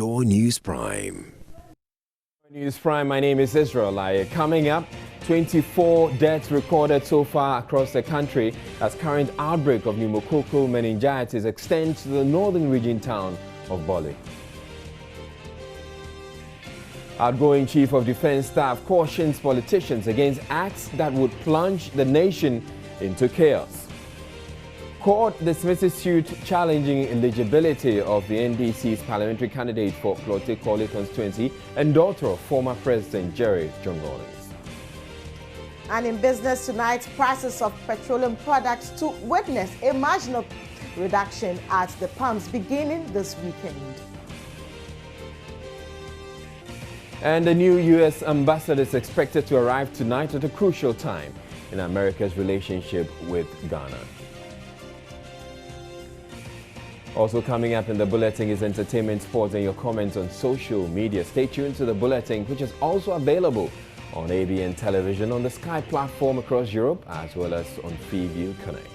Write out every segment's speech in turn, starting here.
Joy News Prime. News Prime, my name is Israel. Coming up, 24 deaths recorded so far across the country as current outbreak of pneumococcal meningitis extends to the northern region town of Bole. Outgoing Chief of Defense Staff cautions politicians against acts that would plunge the nation into chaos. Court dismisses suit challenging eligibility of the NDC's parliamentary candidate for Klote-Kole constituency and daughter of former President Jerry John Rawlings. And in business tonight, prices of petroleum products to witness a marginal reduction at the pumps beginning this weekend. And the new U.S. ambassador is expected to arrive tonight at a crucial time in America's relationship with Ghana. Also coming up in the bulletin is entertainment, sports, and your comments on social media. Stay tuned to the bulletin, which is also available on ABN television, on the Sky platform across Europe, as well as on Freeview Connect.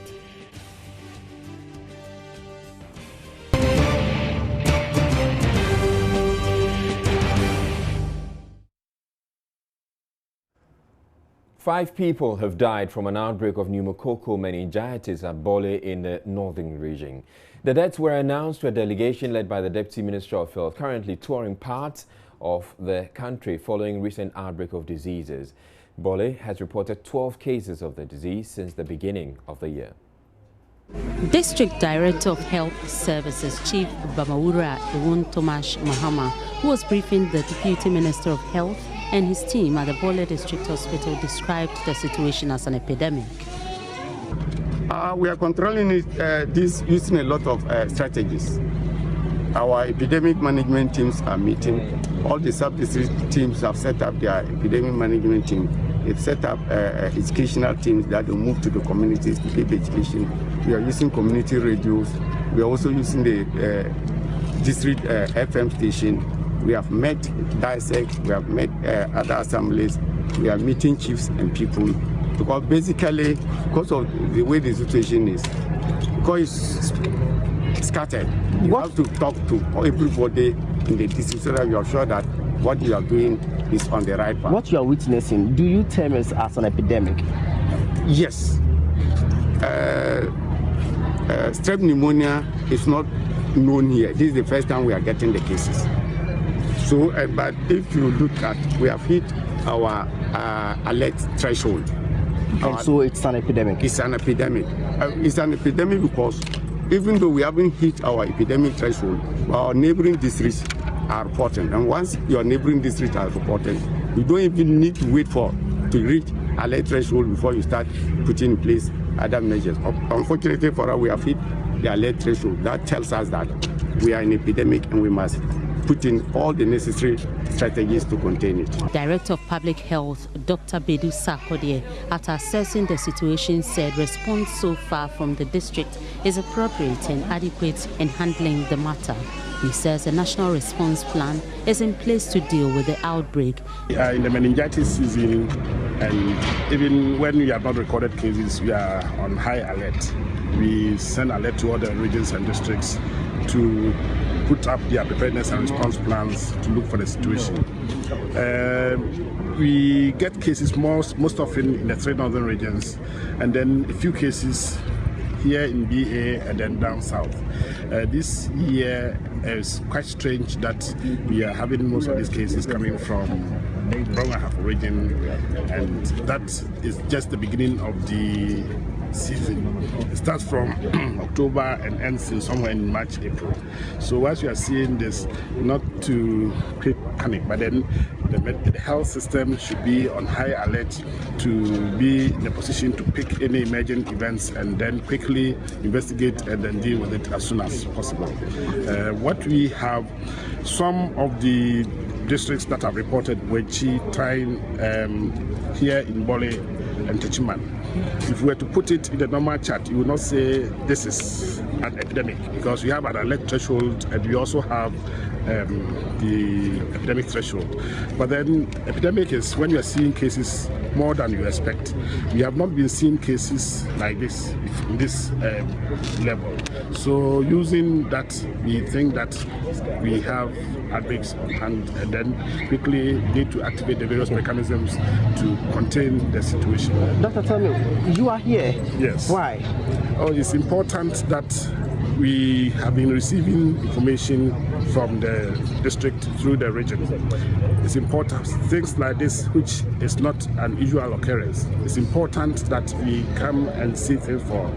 Five people have died from an outbreak of pneumococcal meningitis at Bole in the northern region. The deaths were announced to a delegation led by the Deputy Minister of Health, currently touring parts of the country following recent outbreak of diseases. Bole has reported 12 cases of the disease since the beginning of the year. District Director of Health Services, Chief Bamawura Ewun Tomash Mahama, who was briefing the Deputy Minister of Health and his team at the Bole District Hospital, described the situation as an epidemic. We are controlling it using a lot of strategies. Our epidemic management teams are meeting. All the sub-district teams have set up their epidemic management team. They've set up educational teams that will move to the communities to give education. We are using community radios. We are also using the district FM station. We have met dissect, we have met other assemblies, we are meeting chiefs and people, because basically, because of the way the situation is, because it's scattered, you have to talk to everybody in the district so that you are sure that what you are doing is on the right path. What you are witnessing, do you term it as an epidemic? Yes. Strep pneumonia is not known here. This is the first time we are getting the cases. So, but if you look at, we have hit our alert threshold. And so it's an epidemic? It's an epidemic. It's an epidemic because even though we haven't hit our epidemic threshold, our neighboring districts are reporting. And once your neighboring districts are reporting, you don't even need to wait to reach alert threshold before you start putting in place other measures. Unfortunately for us, we have hit the alert threshold. That tells us that we are in epidemic and we must put in all the necessary strategies to contain it. Director of Public Health, Dr. Bedu Sarkodie, after assessing the situation, said response so far from the district is appropriate and adequate in handling the matter. He says a national response plan is in place to deal with the outbreak. In the meningitis season, and even when we have not recorded cases, we are on high alert. We send alert to all the regions and districts to put up their preparedness and response plans to look for the situation. We get cases most often in the three northern regions, and then a few cases here in BA and then down south. This year is quite strange that we are having most of these cases coming from Brong-Ahafo region, and that is just the beginning of the season. It starts from October and ends in somewhere in March, April. So as you are seeing this, not to panic, but then the health system should be on high alert to be in a position to pick any emergent events and then quickly investigate and then deal with it as soon as possible. What we have, some of the districts that have reported Wechi, Tyne, here in Bole and Techiman. If we were to put it in the normal chart, you would not say this is an epidemic, because we have an alert threshold and we also have the epidemic threshold. But then epidemic is when you are seeing cases more than you expect. We have not been seeing cases like this in this level. So using that, we think that we have outbreaks on hand, and then quickly need to activate the various mechanisms to contain the situation. Doctor, tell me, you are here. Yes. Why? Oh, it's important that we have been receiving information from the district through the region. It's important, things like this, which is not an usual occurrence. It's important that we come and see things for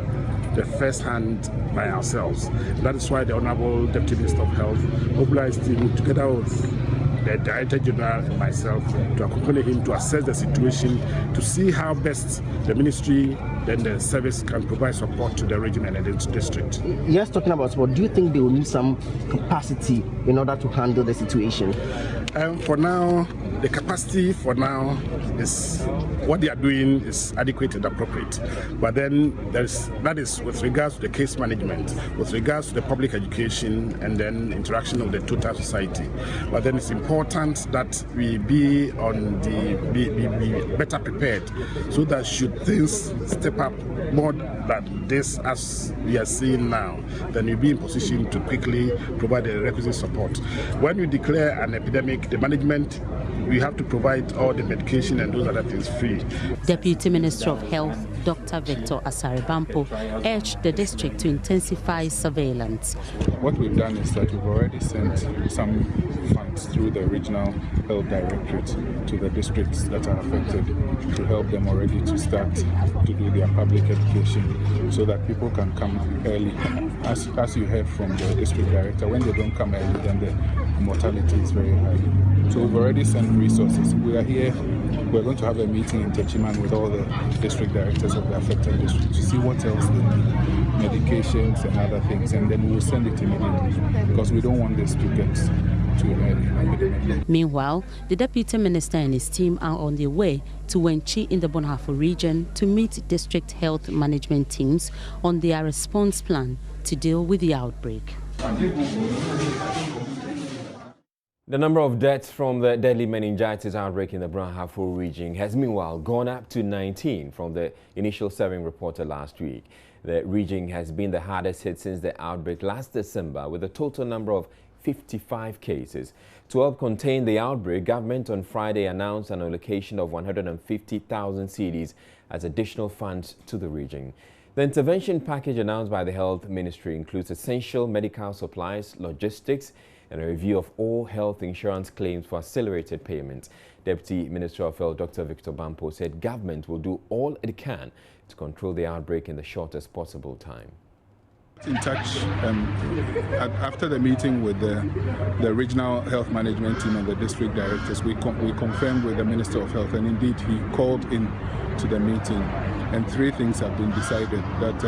the first hand by ourselves. That is why the Honorable Deputy Minister of Health mobilized him together with the Director General and myself to accompany him to assess the situation, to see how best the ministry, then the service can provide support to the region and the district. Yes, talking about support, do you think they will need some capacity in order to handle the situation? For now, the capacity for now is what they are doing is adequate and appropriate. But then that is with regards to the case management, with regards to the public education, and then interaction of the total society. But then it's important that we be better prepared, so that should things step up more than this as we are seeing now, then we'll be in position to quickly provide the requisite support. When we declare an epidemic, the management, we have to provide all the medication and those other things free. Deputy Minister of Health, Dr. Victor Asare Bampo, urged the district to intensify surveillance. What we've done is that we've already sent some funds through the Regional Health Directorate to the districts that are affected to help them already to start to do their public education so that people can come early. As you heard from the district director, when they don't come early, then the mortality is very high. So we've already sent resources. We are here. We're going to have a meeting in Techiman with all the district directors of the affected districts to see what else they need, medications and other things, and then we will send it immediately because we don't want this to get too early. Meanwhile, the Deputy Minister and his team are on their way to Wenchi in the Bonhoeffer region to meet district health management teams on their response plan to deal with the outbreak. The number of deaths from the deadly meningitis outbreak in the Bonhoeffer region has meanwhile gone up to 19 from the initial 7 reported last week. The region has been the hardest hit since the outbreak last December, with a total number of 55 cases. To help contain the outbreak, government on Friday announced an allocation of 150,000 cedis as additional funds to the region. The intervention package announced by the Health Ministry includes essential medical supplies, logistics, and a review of all health insurance claims for accelerated payments. Deputy Minister of Health Dr. Victor Bampo said government will do all it can to control the outbreak in the shortest possible time. In touch after the meeting with the regional health management team and the district directors, we confirmed with the Minister of Health, and indeed he called in to the meeting, and 3 things have been decided. That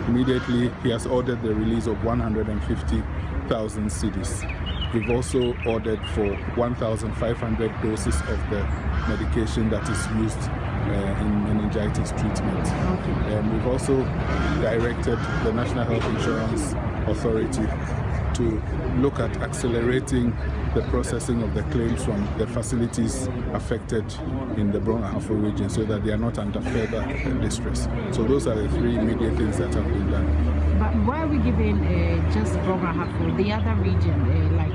immediately he has ordered the release of 150,000 cedis. We've also ordered for 1,500 doses of the medication that is used in meningitis treatment. We've also directed the National Health Insurance Authority to look at accelerating the processing of the claims from the facilities affected in the Bonhoeffer region so that they are not under further distress. So those are the 3 immediate things that have been done. But why are we giving just Bonhoeffer, the other region, like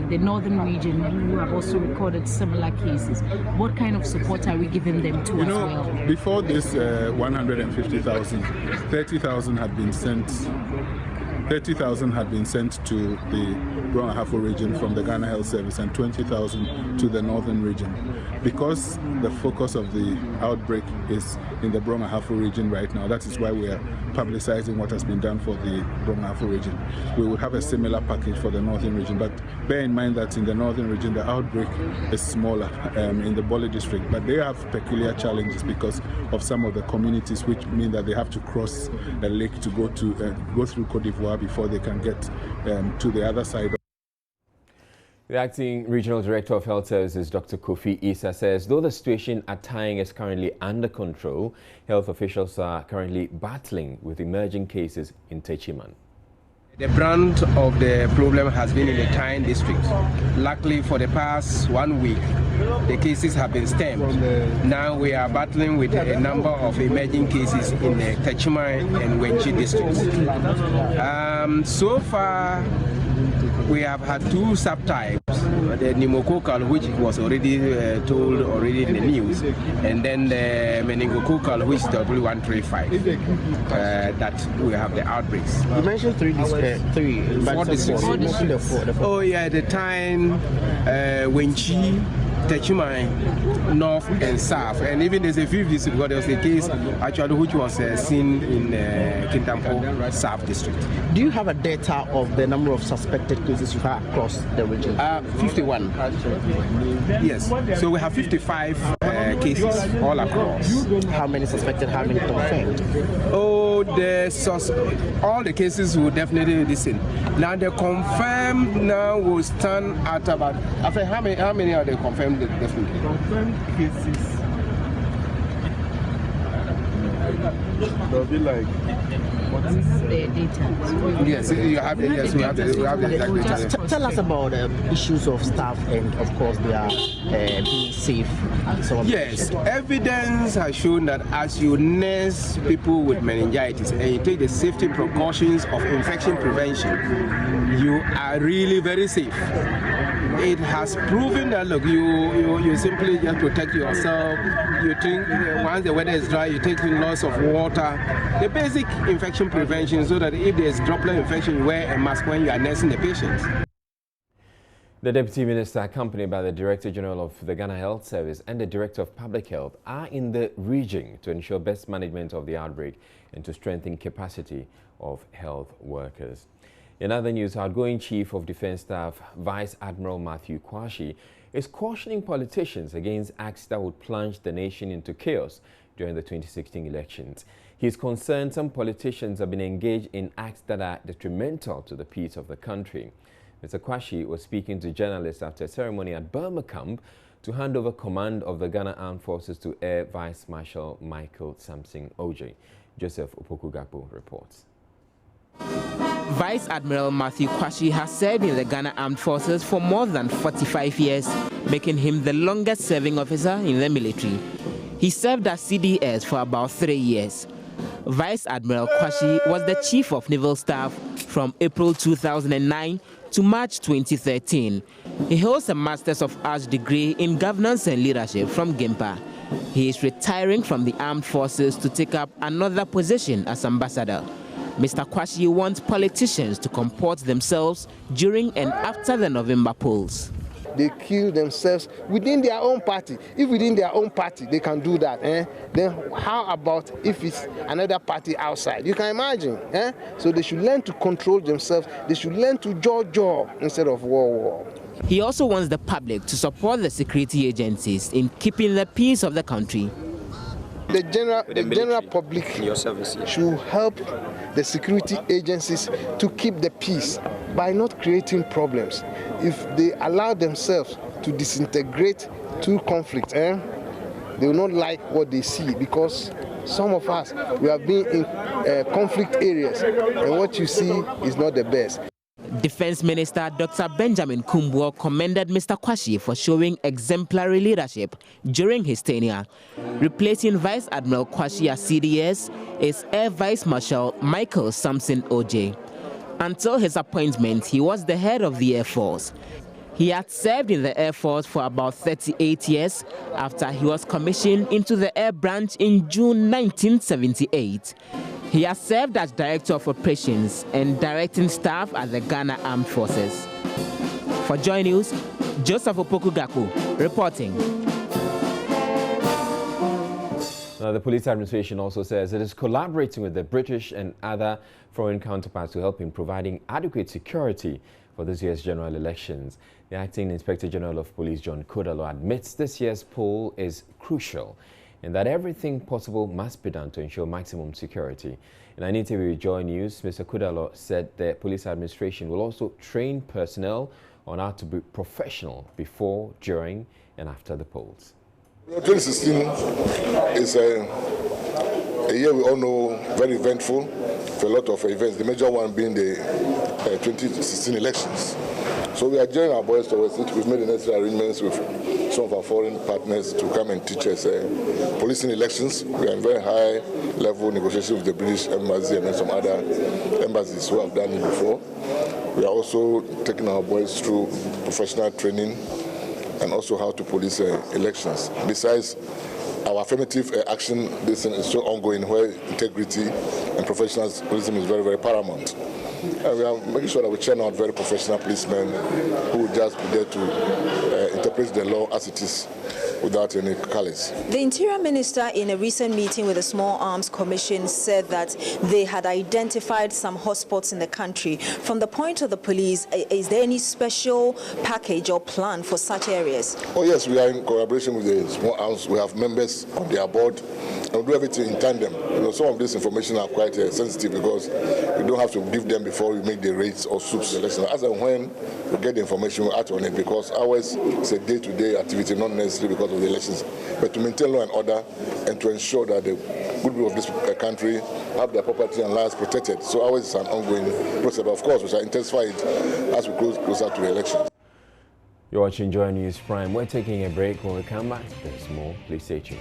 the northern region, who have also recorded similar cases? What kind of support are we giving them to as well? Before this 150,000, 30,000 had been sent. 30,000 had been sent to the Bonhoeffer region from the Ghana Health Service and 20,000 to the northern region. Because the focus of the outbreak is in the Bonhoeffer region right now, that is why we are publicizing what has been done for the Bonhoeffer region. We will have a similar package for the northern region, but bear in mind that in the northern region the outbreak is smaller in the Bole district, but they have peculiar challenges because of some of the communities, which mean that they have to cross a lake to go through Côte d'Ivoire before they can get to the other side. The Acting Regional Director of Health Services, Dr. Kofi Issa, says though the situation at Tying is currently under control, health officials are currently battling with emerging cases in Techiman. The brunt of the problem has been in the Tyne district. Luckily, for the past 1 week, the cases have been stemmed. Now we are battling with a number of emerging cases in the Techumai and Wenchi districts. So far, we have had two subtypes, the pneumococcal, which was already told already in the news, and then the meningococcal, which is W135, that we have the outbreaks. You mentioned four districts. Oh yeah, the Tyne, Wenchi, Techumai, North and South, and even there's a fifth district because there was a case actually which was seen in Kintampo South district. Do you have a data of the number of suspected cases you have across the region? 51. Yes. So we have 55 cases all across. How many suspected? How many confirmed? Oh, all the cases will definitely listen. Now the confirmed now will stand at about. How many are they confirmed? Definitely. Confirmed cases. There'll be like. The data. Yes, you have the exact data. Just tell us about issues of staff and, of course, they are being safe. Yes, evidence has shown that as you nurse people with meningitis and you take the safety precautions of infection prevention, you are really very safe. It has proven that, look, you simply just protect yourself. You think once the weather is dry, you take in lots of water. The basic infection prevention, so that if there's droplet infection, you wear a mask when you are nursing the patient. The Deputy Minister, accompanied by the Director General of the Ghana Health Service and the Director of Public Health, are in the region to ensure best management of the outbreak and to strengthen capacity of health workers. In other news, outgoing Chief of Defence Staff, Vice Admiral Matthew Kwashi, is cautioning politicians against acts that would plunge the nation into chaos during the 2016 elections. He is concerned some politicians have been engaged in acts that are detrimental to the peace of the country. Mr. Kwashi was speaking to journalists after a ceremony at Burma Camp to hand over command of the Ghana Armed Forces to Air Vice Marshal Michael Samson Oj. Joseph Opoku-Gakpo reports. Vice Admiral Matthew Kwashi has served in the Ghana Armed Forces for more than 45 years, making him the longest serving officer in the military. He served as CDS for about 3 years. Vice Admiral Kwashi was the Chief of Naval Staff from April 2009 to March 2013. He holds a Master's of Arts degree in Governance and Leadership from GIMPA. He is retiring from the Armed Forces to take up another position as ambassador. Mr. Kwashi wants politicians to comport themselves during and after the November polls. They kill themselves within their own party. If within their own party they can do that, then how about if it's another party outside? You can imagine. So they should learn to control themselves. They should learn to jaw instead of war. He also wants the public to support the security agencies in keeping the peace of the country. The general public should help the security agencies to keep the peace by not creating problems. If they allow themselves to disintegrate through conflict, they will not like what they see, because some of us, we have been in conflict areas, and what you see is not the best. Defense Minister Dr. Benjamin Kumbuo commended Mr. Kwashi for showing exemplary leadership during his tenure. Replacing Vice Admiral Kwashi as CDS is Air Vice Marshal Michael Samson Oj. Until his appointment, he was the head of the Air Force. He had served in the Air Force for about 38 years after he was commissioned into the Air Branch in June 1978. He has served as Director of Operations and Directing Staff at the Ghana Armed Forces. For Joy News, Joseph Opoku-Gakpo reporting. Now, the police administration also says it is collaborating with the British and other foreign counterparts to help in providing adequate security for this year's general elections. The Acting Inspector General of Police, John Kodalo, admits this year's poll is crucial and that everything possible must be done to ensure maximum security. In an interview with Joy News, Mr. Kodalo said the police administration will also train personnel on how to be professional before, during and after the polls. 2016 is a year we all know very eventful for a lot of events, the major one being the 2016 elections. So we are joining our boys towards it. We've made the necessary arrangements with some of our foreign partners to come and teach us policing elections. We are in very high level negotiation with the British Embassy and some other embassies who have done it before. We are also taking our boys through professional training and also how to police elections. Besides, our affirmative action this is still ongoing, where integrity and professionalism is very, very paramount. And we are making sure that we churn out very professional policemen who will just be there to interpret the law as it is without any callous. The Interior Minister, in a recent meeting with the Small Arms Commission, said that they had identified some hotspots in the country. From the point of the police, is there any special package or plan for such areas? Oh yes, we are in collaboration with the Small Arms. We have members on their board and we do everything in tandem. You know, some of this information are quite sensitive because we don't have to give them before we make the raids or soups selection. As and when we get the information, we act on it, because ours is a day-to-day activity, not necessarily because of the elections, but to maintain law and order and to ensure that the goodwill of this country have their property and lives protected. So ours is an ongoing process, but of course we shall intensify it as we close closer to the elections. You're watching Joy News Prime. We're taking a break. When we come back, there's more. Please stay tuned.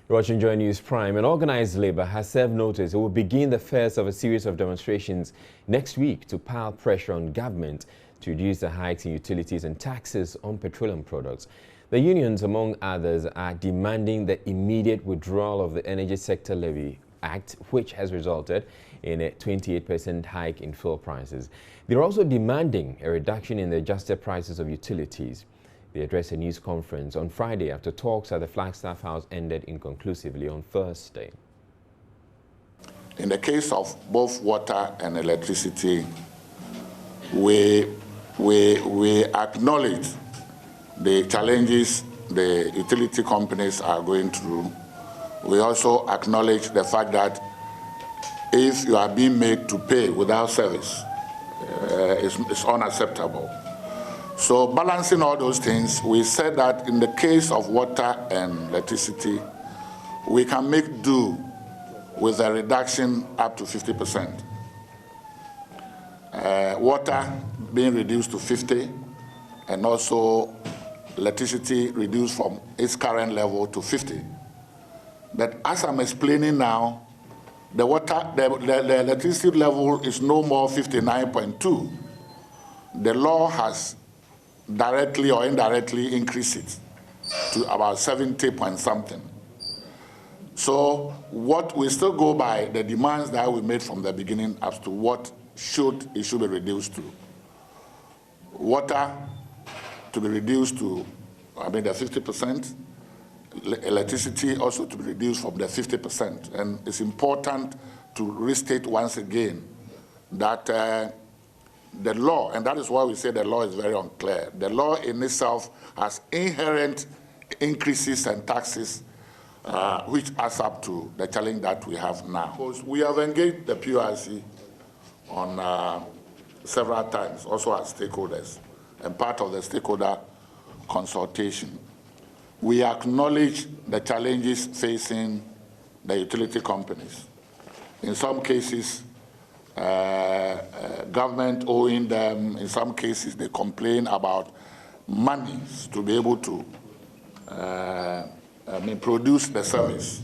You're watching Joy News Prime. And organized labor has served notice it will begin the first of a series of demonstrations next week to pile pressure on government to reduce the hikes in utilities and taxes on petroleum products. The unions, among others, are demanding the immediate withdrawal of the Energy Sector Levy Act, which has resulted in a 28% hike in fuel prices. They're also demanding a reduction in the adjusted prices of utilities. They addressed a news conference on Friday after talks at the Flagstaff House ended inconclusively on Thursday. In the case of both water and electricity, we acknowledge the challenges the utility companies are going through. We also acknowledge the fact that if you are being made to pay without service, it's unacceptable. So balancing all those things, we said that in the case of water and electricity, we can make do with a reduction up to 50%. Water being reduced to 50%, and also electricity reduced from its current level to 50%. But as I'm explaining now, the electricity level is no more 59.2. The law has directly or indirectly increased it to about 70 point something. So what we still go by the demands that we made from the beginning as to what it should be reduced to. Water to be reduced to, the 50%. Electricity also to be reduced from the 50%. And it's important to restate once again that the law, and that is why we say the law is very unclear. The law in itself has inherent increases and taxes, which adds up to the challenge that we have now. We have engaged the PRC on several times, also as stakeholders, and part of the stakeholder consultation. We acknowledge the challenges facing the utility companies. In some cases, government owing them. In some cases, they complain about monies to be able to produce the service.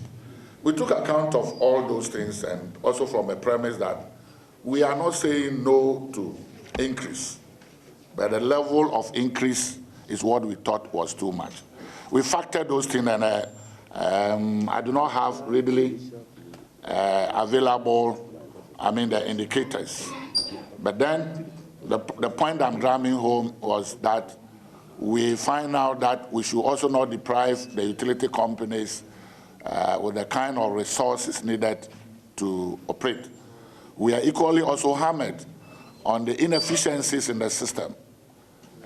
We took account of all those things, and also from a premise that we are not saying no to increase, but the level of increase is what we thought was too much. We factored those things, and I do not have readily available the indicators. But then the point I'm driving home was that we find out that we should also not deprive the utility companies with the kind of resources needed to operate. We are equally also hammered on the inefficiencies in the system,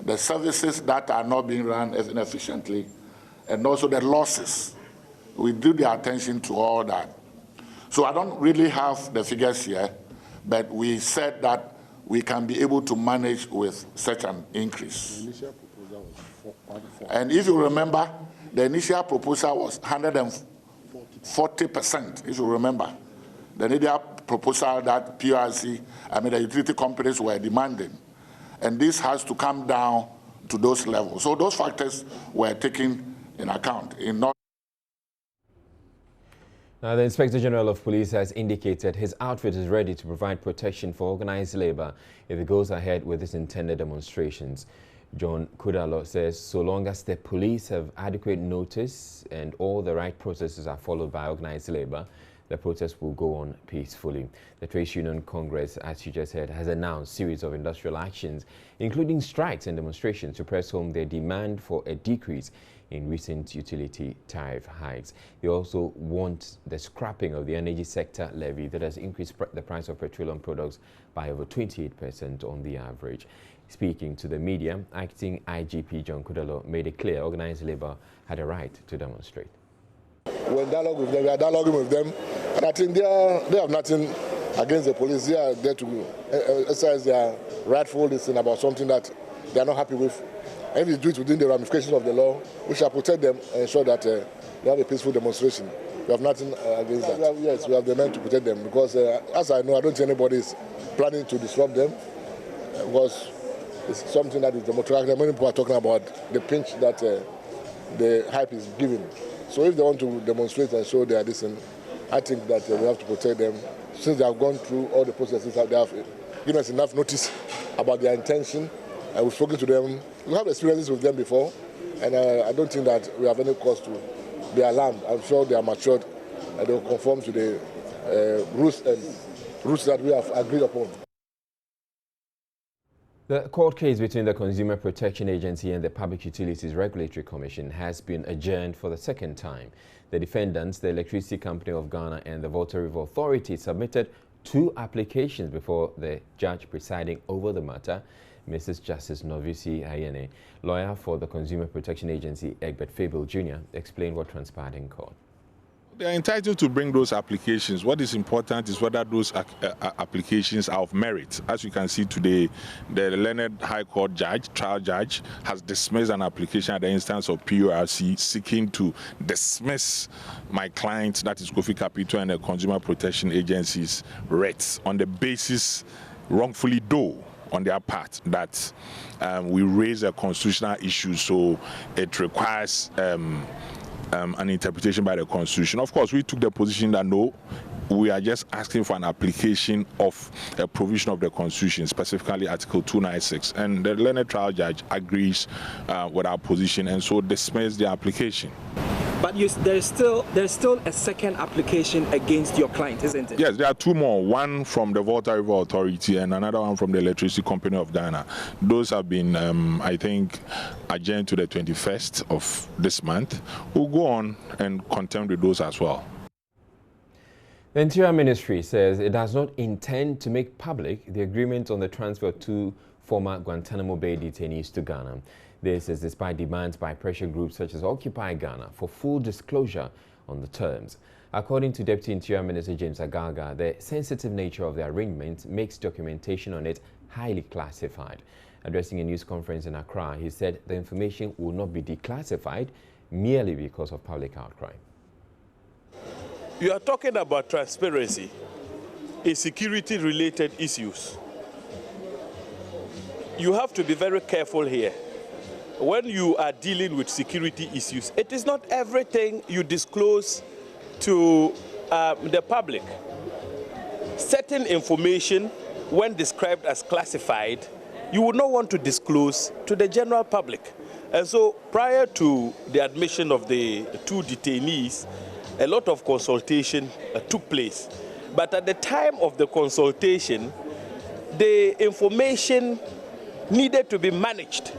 the services that are not being run as inefficiently, and also the losses. We drew the attention to all that. So I don't really have the figures here, but we said that we can be able to manage with such an increase. The initial proposal was and if you remember, the initial proposal was 140 40%, if you remember. The media proposal that PRC, the utility companies were demanding. And this has to come down to those levels. So those factors were taken in account. Now, the Inspector General of Police has indicated his outfit is ready to provide protection for organized labor if it goes ahead with its intended demonstrations. John Kudalo says so long as the police have adequate notice and all the right processes are followed by organized labor, the protest will go on peacefully. The Trades Union Congress, as you just heard, has announced a series of industrial actions, including strikes and demonstrations to press home their demand for a decrease in recent utility tariff hikes. They also want the scrapping of the energy sector levy that has increased the price of petroleum products by over 28% on the average. Speaking to the media, acting IGP John Kudalo made it clear organized labor had a right to demonstrate. We're in dialogue with them, we are dialoguing with them, and I think they have nothing against the police. They are there to exercise their rightful decision about something that they are not happy with. And if they do it within the ramifications of the law, we shall protect them and ensure that they have a peaceful demonstration. We have nothing against that. Yes, we have the men to protect them because, as I know, I don't think anybody is planning to disrupt them because it's something that is democratic. Many people are talking about the pinch that the hype is giving. So if they want to demonstrate and show their dissent, I think that we have to protect them. Since they have gone through all the processes, they have given us enough notice about their intention. And we've spoken to them. We have experiences with them before, and I don't think that we have any cause to be alarmed. I'm sure they are matured and they will conform to the rules that we have agreed upon. The court case between the Consumer Protection Agency and the Public Utilities Regulatory Commission has been adjourned for the second time. The defendants, the Electricity Company of Ghana and the Volta River Authority, submitted 2 applications before the judge presiding over the matter, Mrs. Justice Novisi Ayene. Lawyer for the Consumer Protection Agency, Egbert Fable Jr., explained what transpired in court. They are entitled to bring those applications. What is important is whether those applications are of merit. As you can see today, the learned High Court judge, trial judge, has dismissed an application at the instance of PURC seeking to dismiss my client, that is Kofi Capital and the Consumer Protection Agency's writs on the basis, wrongfully though, on their part, that we raise a constitutional issue, so it requires an interpretation by the Constitution. Of course, we took the position that no, we are just asking for an application of a provision of the Constitution, specifically Article 296, and the learned trial judge agrees with our position and so dismissed the application. But there's still a second application against your client, isn't it? Yes, there are 2 more. One from the Volta River Authority and another one from the Electricity Company of Ghana. Those have been, I think, adjourned to the 21st of this month. We'll go on and contend with those as well. The Interior Ministry says it does not intend to make public the agreement on the transfer of 2 former Guantanamo Bay detainees to Ghana. This is despite demands by pressure groups such as Occupy Ghana for full disclosure on the terms. According to Deputy Interior Minister James Agaga, the sensitive nature of the arrangement makes documentation on it highly classified. Addressing a news conference in Accra, he said the information will not be declassified merely because of public outcry. You are talking about transparency in security-related issues. You have to be very careful here. When you are dealing with security issues, it is not everything you disclose to the public. Certain information, when described as classified, you would not want to disclose to the general public. And so prior to the admission of the 2 detainees, a lot of consultation took place. But at the time of the consultation, the information needed to be managed,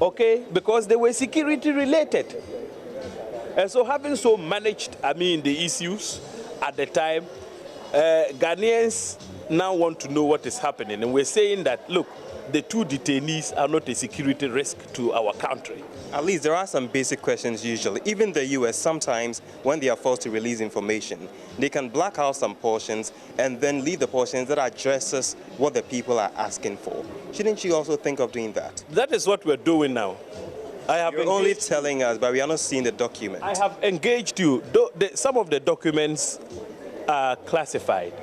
okay, because they were security related. And so having so managed, the issues at the time, Ghanaians now want to know what is happening. And we're saying that, look, the 2 detainees are not a security risk to our country. At least there are some basic questions usually. Even the US, sometimes when they are forced to release information, they can black out some portions and then leave the portions that addresses what the people are asking for. Shouldn't you also think of doing that? That is what we're doing now. You're only telling us, but we are not seeing the document. I have engaged you. Some of the documents are classified.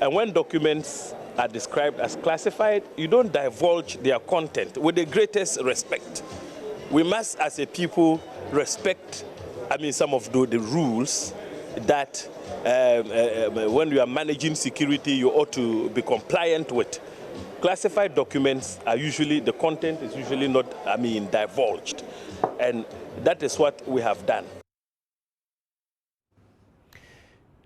And when documents are described as classified, you don't divulge their content with the greatest respect. We must, as a people, respect, some of the rules that when you are managing security, you ought to be compliant with. Classified documents are usually, the content is usually not, divulged. And that is what we have done.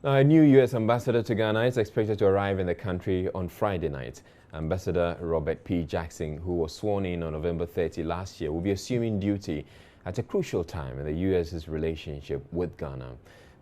A new U.S. ambassador to Ghana is expected to arrive in the country on Friday night. Ambassador Robert P. Jackson, who was sworn in on November 30 last year, will be assuming duty at a crucial time in the U.S.'s relationship with Ghana.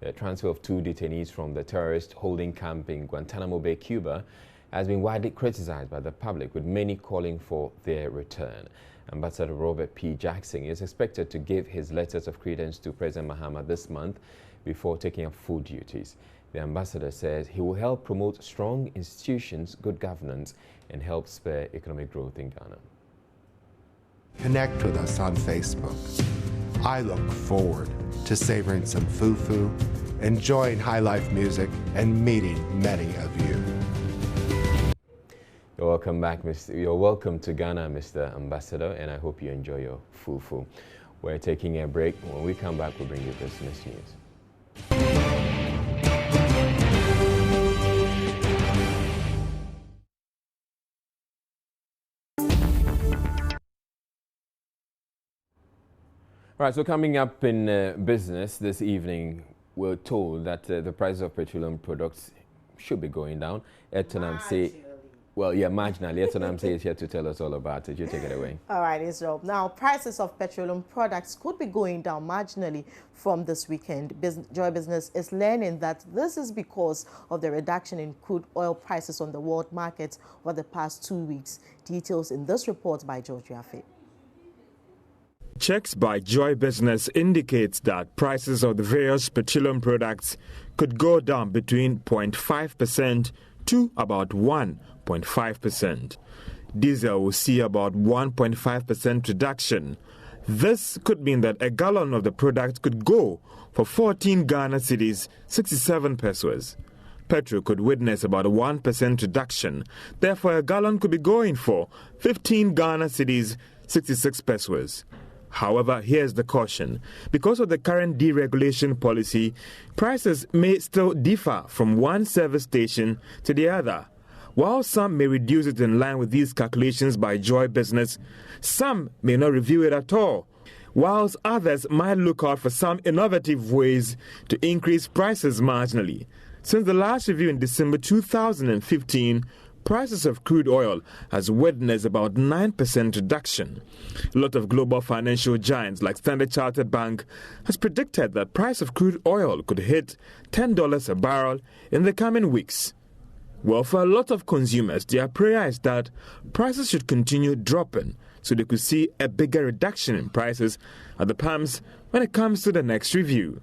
The transfer of 2 detainees from the terrorist holding camp in Guantanamo Bay, Cuba, has been widely criticized by the public, with many calling for their return. Ambassador Robert P. Jackson is expected to give his letters of credence to President Mahama this month before taking up full duties. The ambassador says he will help promote strong institutions, good governance, and help spur economic growth in Ghana. Connect with us on Facebook. I look forward to savoring some fufu, enjoying high life music, and meeting many of you. You're welcome back, You're welcome to Ghana, Mr. Ambassador, and I hope you enjoy your fufu. We're taking a break. When we come back, we'll bring you business news. All right, so coming up in business this evening, we're told that the price of petroleum products should be going down. Marginally. Etonam is here to tell us all about it. You take it away. All right, Israel. Now, prices of petroleum products could be going down marginally from this weekend. Joy Business is learning that this is because of the reduction in crude oil prices on the world market over the past 2 weeks. Details in this report by George Yafe. Checks by Joy Business indicates that prices of the various petroleum products could go down between 0.5% to about 1.5%. Diesel will see about 1.5% reduction. This could mean that a gallon of the product could go for 14 Ghana cedis, 67 pesos. Petrol could witness about a 1% reduction. Therefore, a gallon could be going for 15 Ghana cedis, 66 pesos. However, here's the caution. Because of the current deregulation policy, prices may still differ from one service station to the other. While some may reduce it in line with these calculations by Joy Business, some may not review it at all, whilst others might look out for some innovative ways to increase prices marginally. Since the last review in December 2015, prices of crude oil has witnessed about 9% reduction. A lot of global financial giants like Standard Chartered Bank has predicted that price of crude oil could hit $10 a barrel in the coming weeks. Well, for a lot of consumers, their prayer is that prices should continue dropping so they could see a bigger reduction in prices at the pumps when it comes to the next review.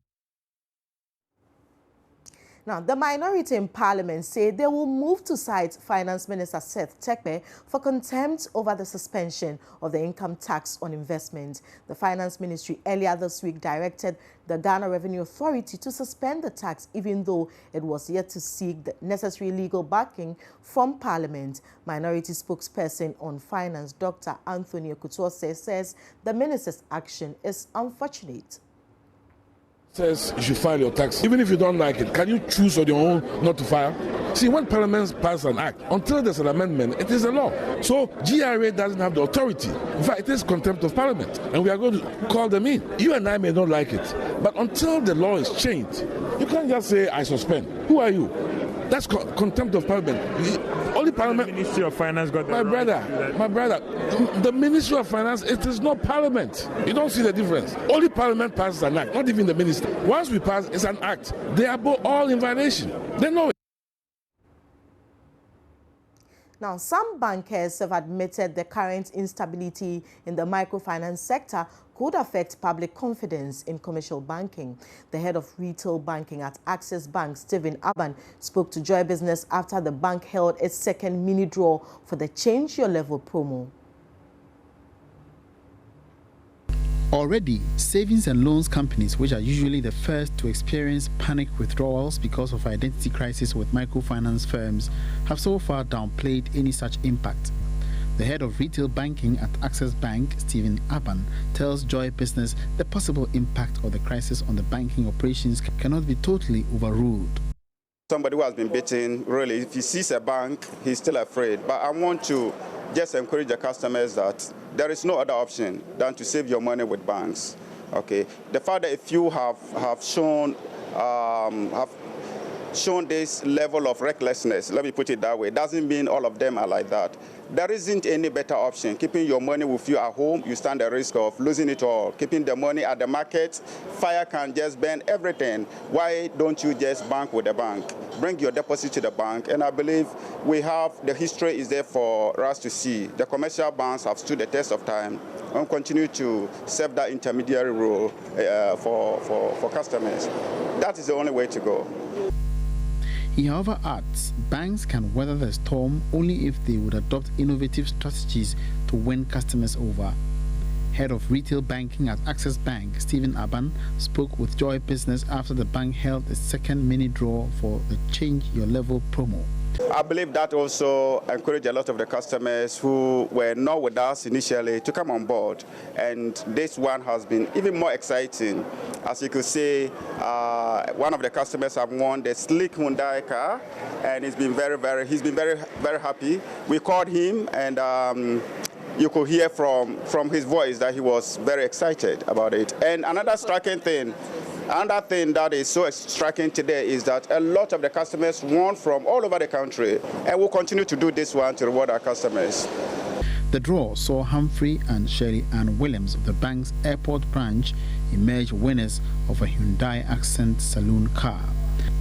Now, the minority in Parliament say they will move to cite Finance Minister Seth Terkper for contempt over the suspension of the income tax on investment. The Finance Ministry earlier this week directed the Ghana Revenue Authority to suspend the tax, even though it was yet to seek the necessary legal backing from Parliament. Minority spokesperson on finance, Dr. Anthony Okutuose, says the minister's action is unfortunate. Says you should file your tax, even if you don't like it. Can you choose on your own not to file? See, when Parliament passes an act, until there's an amendment, it is a law. So GRA doesn't have the authority. In fact, it is contempt of Parliament, and we are going to call them in. You and I may not like it, but until the law is changed, you can't just say, I suspend. Who are you? That's contempt of Parliament. Only Parliament. The Ministry of Finance got my brother. The Ministry of Finance, it is not Parliament. You don't see the difference. Only Parliament passes an act, not even the minister. Once we pass, it's an act. They are both all in violation. They know it. Now, some bankers have admitted the current instability in the microfinance sector could affect public confidence in commercial banking. The head of retail banking at Access Bank, Stephen Aban, spoke to Joy Business after the bank held its second mini draw for the Change Your Level promo. Already, savings and loans companies, which are usually the first to experience panic withdrawals because of identity crisis with microfinance firms, have so far downplayed any such impact. The head of retail banking at Access Bank, Stephen Aban, tells Joy Business the possible impact of the crisis on the banking operations cannot be totally overruled. Somebody who has been beaten, really, if he sees a bank, he's still afraid. But I want to just encourage the customers that there is no other option than to save your money with banks. Okay, the fact that if you have shown this level of recklessness, let me put it that way, doesn't mean all of them are like that. There isn't any better option. Keeping your money with you at home, you stand the risk of losing it all. Keeping the money at the market, fire can just burn everything. Why don't you just bank with the bank? Bring your deposit to the bank, and I believe we have, the history is there for us to see. The commercial banks have stood the test of time and continue to serve that intermediary role for customers. That is the only way to go. He, however, adds banks can weather the storm only if they would adopt innovative strategies to win customers over. Head of retail banking at Access Bank, Stephen Aban, spoke with Joy Business after the bank held its second mini draw for the Change Your Level promo. I believe that also encouraged a lot of the customers who were not with us initially to come on board. And this one has been even more exciting. As you could see, one of the customers have won the sleek Hyundai car, and he's been very happy. We called him, and you could hear from his voice that he was very excited about it. And another thing that is so striking today is that a lot of the customers won from all over the country, and we'll continue to do this one to reward our customers. The draw saw Humphrey and Shirley Ann Williams of the bank's airport branch emerge winners of a Hyundai Accent saloon car.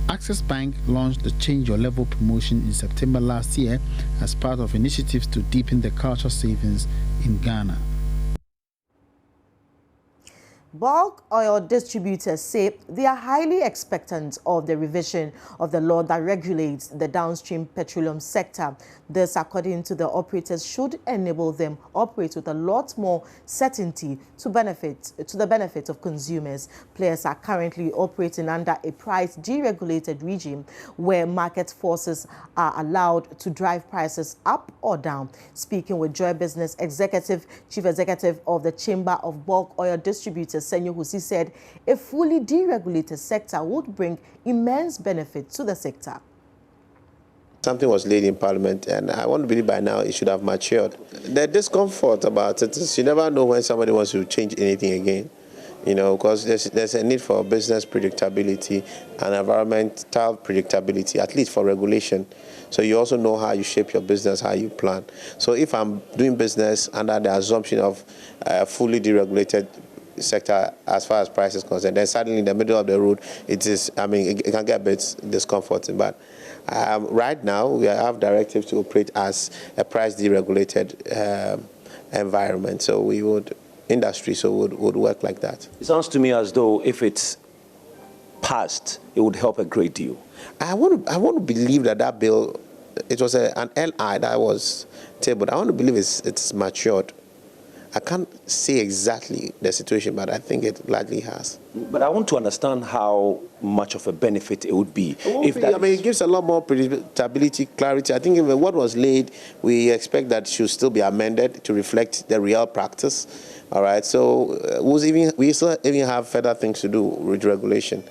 Access Bank launched the Change Your Level promotion in September last year as part of initiatives to deepen the culture savings in Ghana. Bulk oil distributors say they are highly expectant of the revision of the law that regulates the downstream petroleum sector. This, according to the operators, should enable them operate with a lot more certainty to the benefit of consumers. Players are currently operating under a price deregulated regime where market forces are allowed to drive prices up or down. Speaking with Joy Business Chief Executive of the Chamber of Bulk Oil Distributors, Senyo Husi, said a fully deregulated sector would bring immense benefit to the sector. Something was laid in Parliament, and I want to believe by now it should have matured. The discomfort about it is you never know when somebody wants to change anything again, because there's a need for business predictability and environmental predictability, at least for regulation. So you also know how you shape your business, how you plan. So if I'm doing business under the assumption of a fully deregulated sector as far as price is concerned, then suddenly in the middle of the road, it can get a bit discomforting. But right now, we have directives to operate as a price deregulated environment. So industry would work like that. It sounds to me as though if it's passed, it would help a great deal. I want to believe that bill, it was an LI that was tabled. I want to believe it's matured. I can't say exactly the situation, but I think it likely has. But I want to understand how much of a benefit it would be. It gives a lot more predictability, clarity. I think what was laid, we expect that should still be amended to reflect the real practice. All right, so we still even have further things to do with regulation.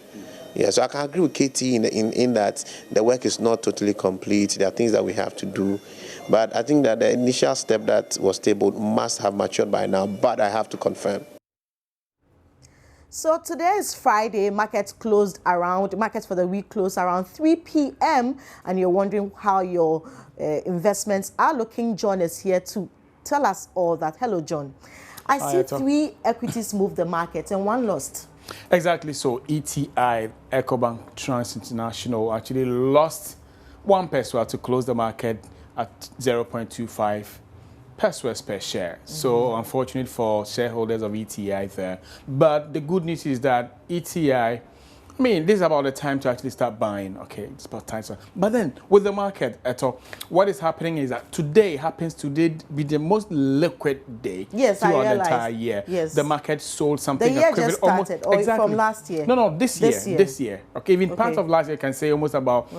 Yeah, so I can agree with KT in that the work is not totally complete. There are things that we have to do. But I think that the initial step that was tabled must have matured by now, but I have to confirm. So today is Friday. Markets for the week closed around 3 p.m. and you're wondering how your investments are looking. John is here to tell us all that. Hello, John. I see 3 equities moved the market and 1 lost. Exactly. So ETI, Ecobank Trans International, actually lost 1 peso to close the market at 0.25 pesos per share. So unfortunate for shareholders of ETI there. But the good news is that ETI I mean, this is about the time to actually start buying. Okay, it's about time. But then, with the market at all, what is happening is that today happens to be the most liquid day throughout the entire year. Yes. The market sold something the year just started, or exactly. From last year? No, this year. Okay, even part of last year, you can say almost about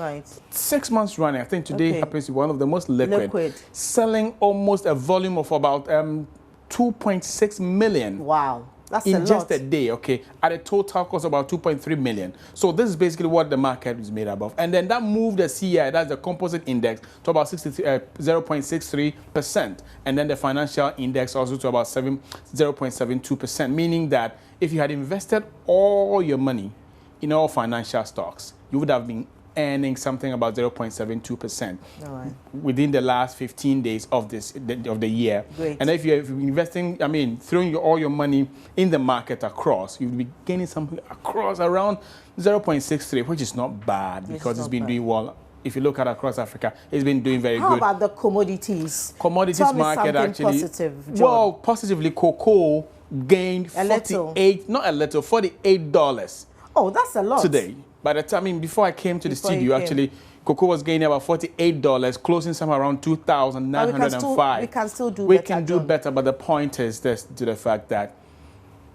6 months running. I think today happens to be one of the most liquid. Selling almost a volume of about 2.6 million. Wow. That's in just a day, okay, at a total cost of about 2.3 million. So this is basically what the market is made up of. And then that moved the CI, that's the composite index, to about 0.63%. And then the financial index also to about 0.72%, meaning that if you had invested all your money in all financial stocks, you would have been earning something about 0.72% within the last 15 days of the year. Great. And if you're investing, I mean, throwing all your money in the market across, you'll be gaining something across around 0.63, which is not bad because it's been doing well. If you look at across Africa, it's been doing very good. How about the commodities? Commodities market actually. Positive, John. Well, positively, cocoa gained $48. Oh, that's a lot. Today. By the time, before I came to the studio, actually, cocoa was gaining about $48, closing somewhere around $2,905. We can still do better. We can do better, but the point is this, to the fact that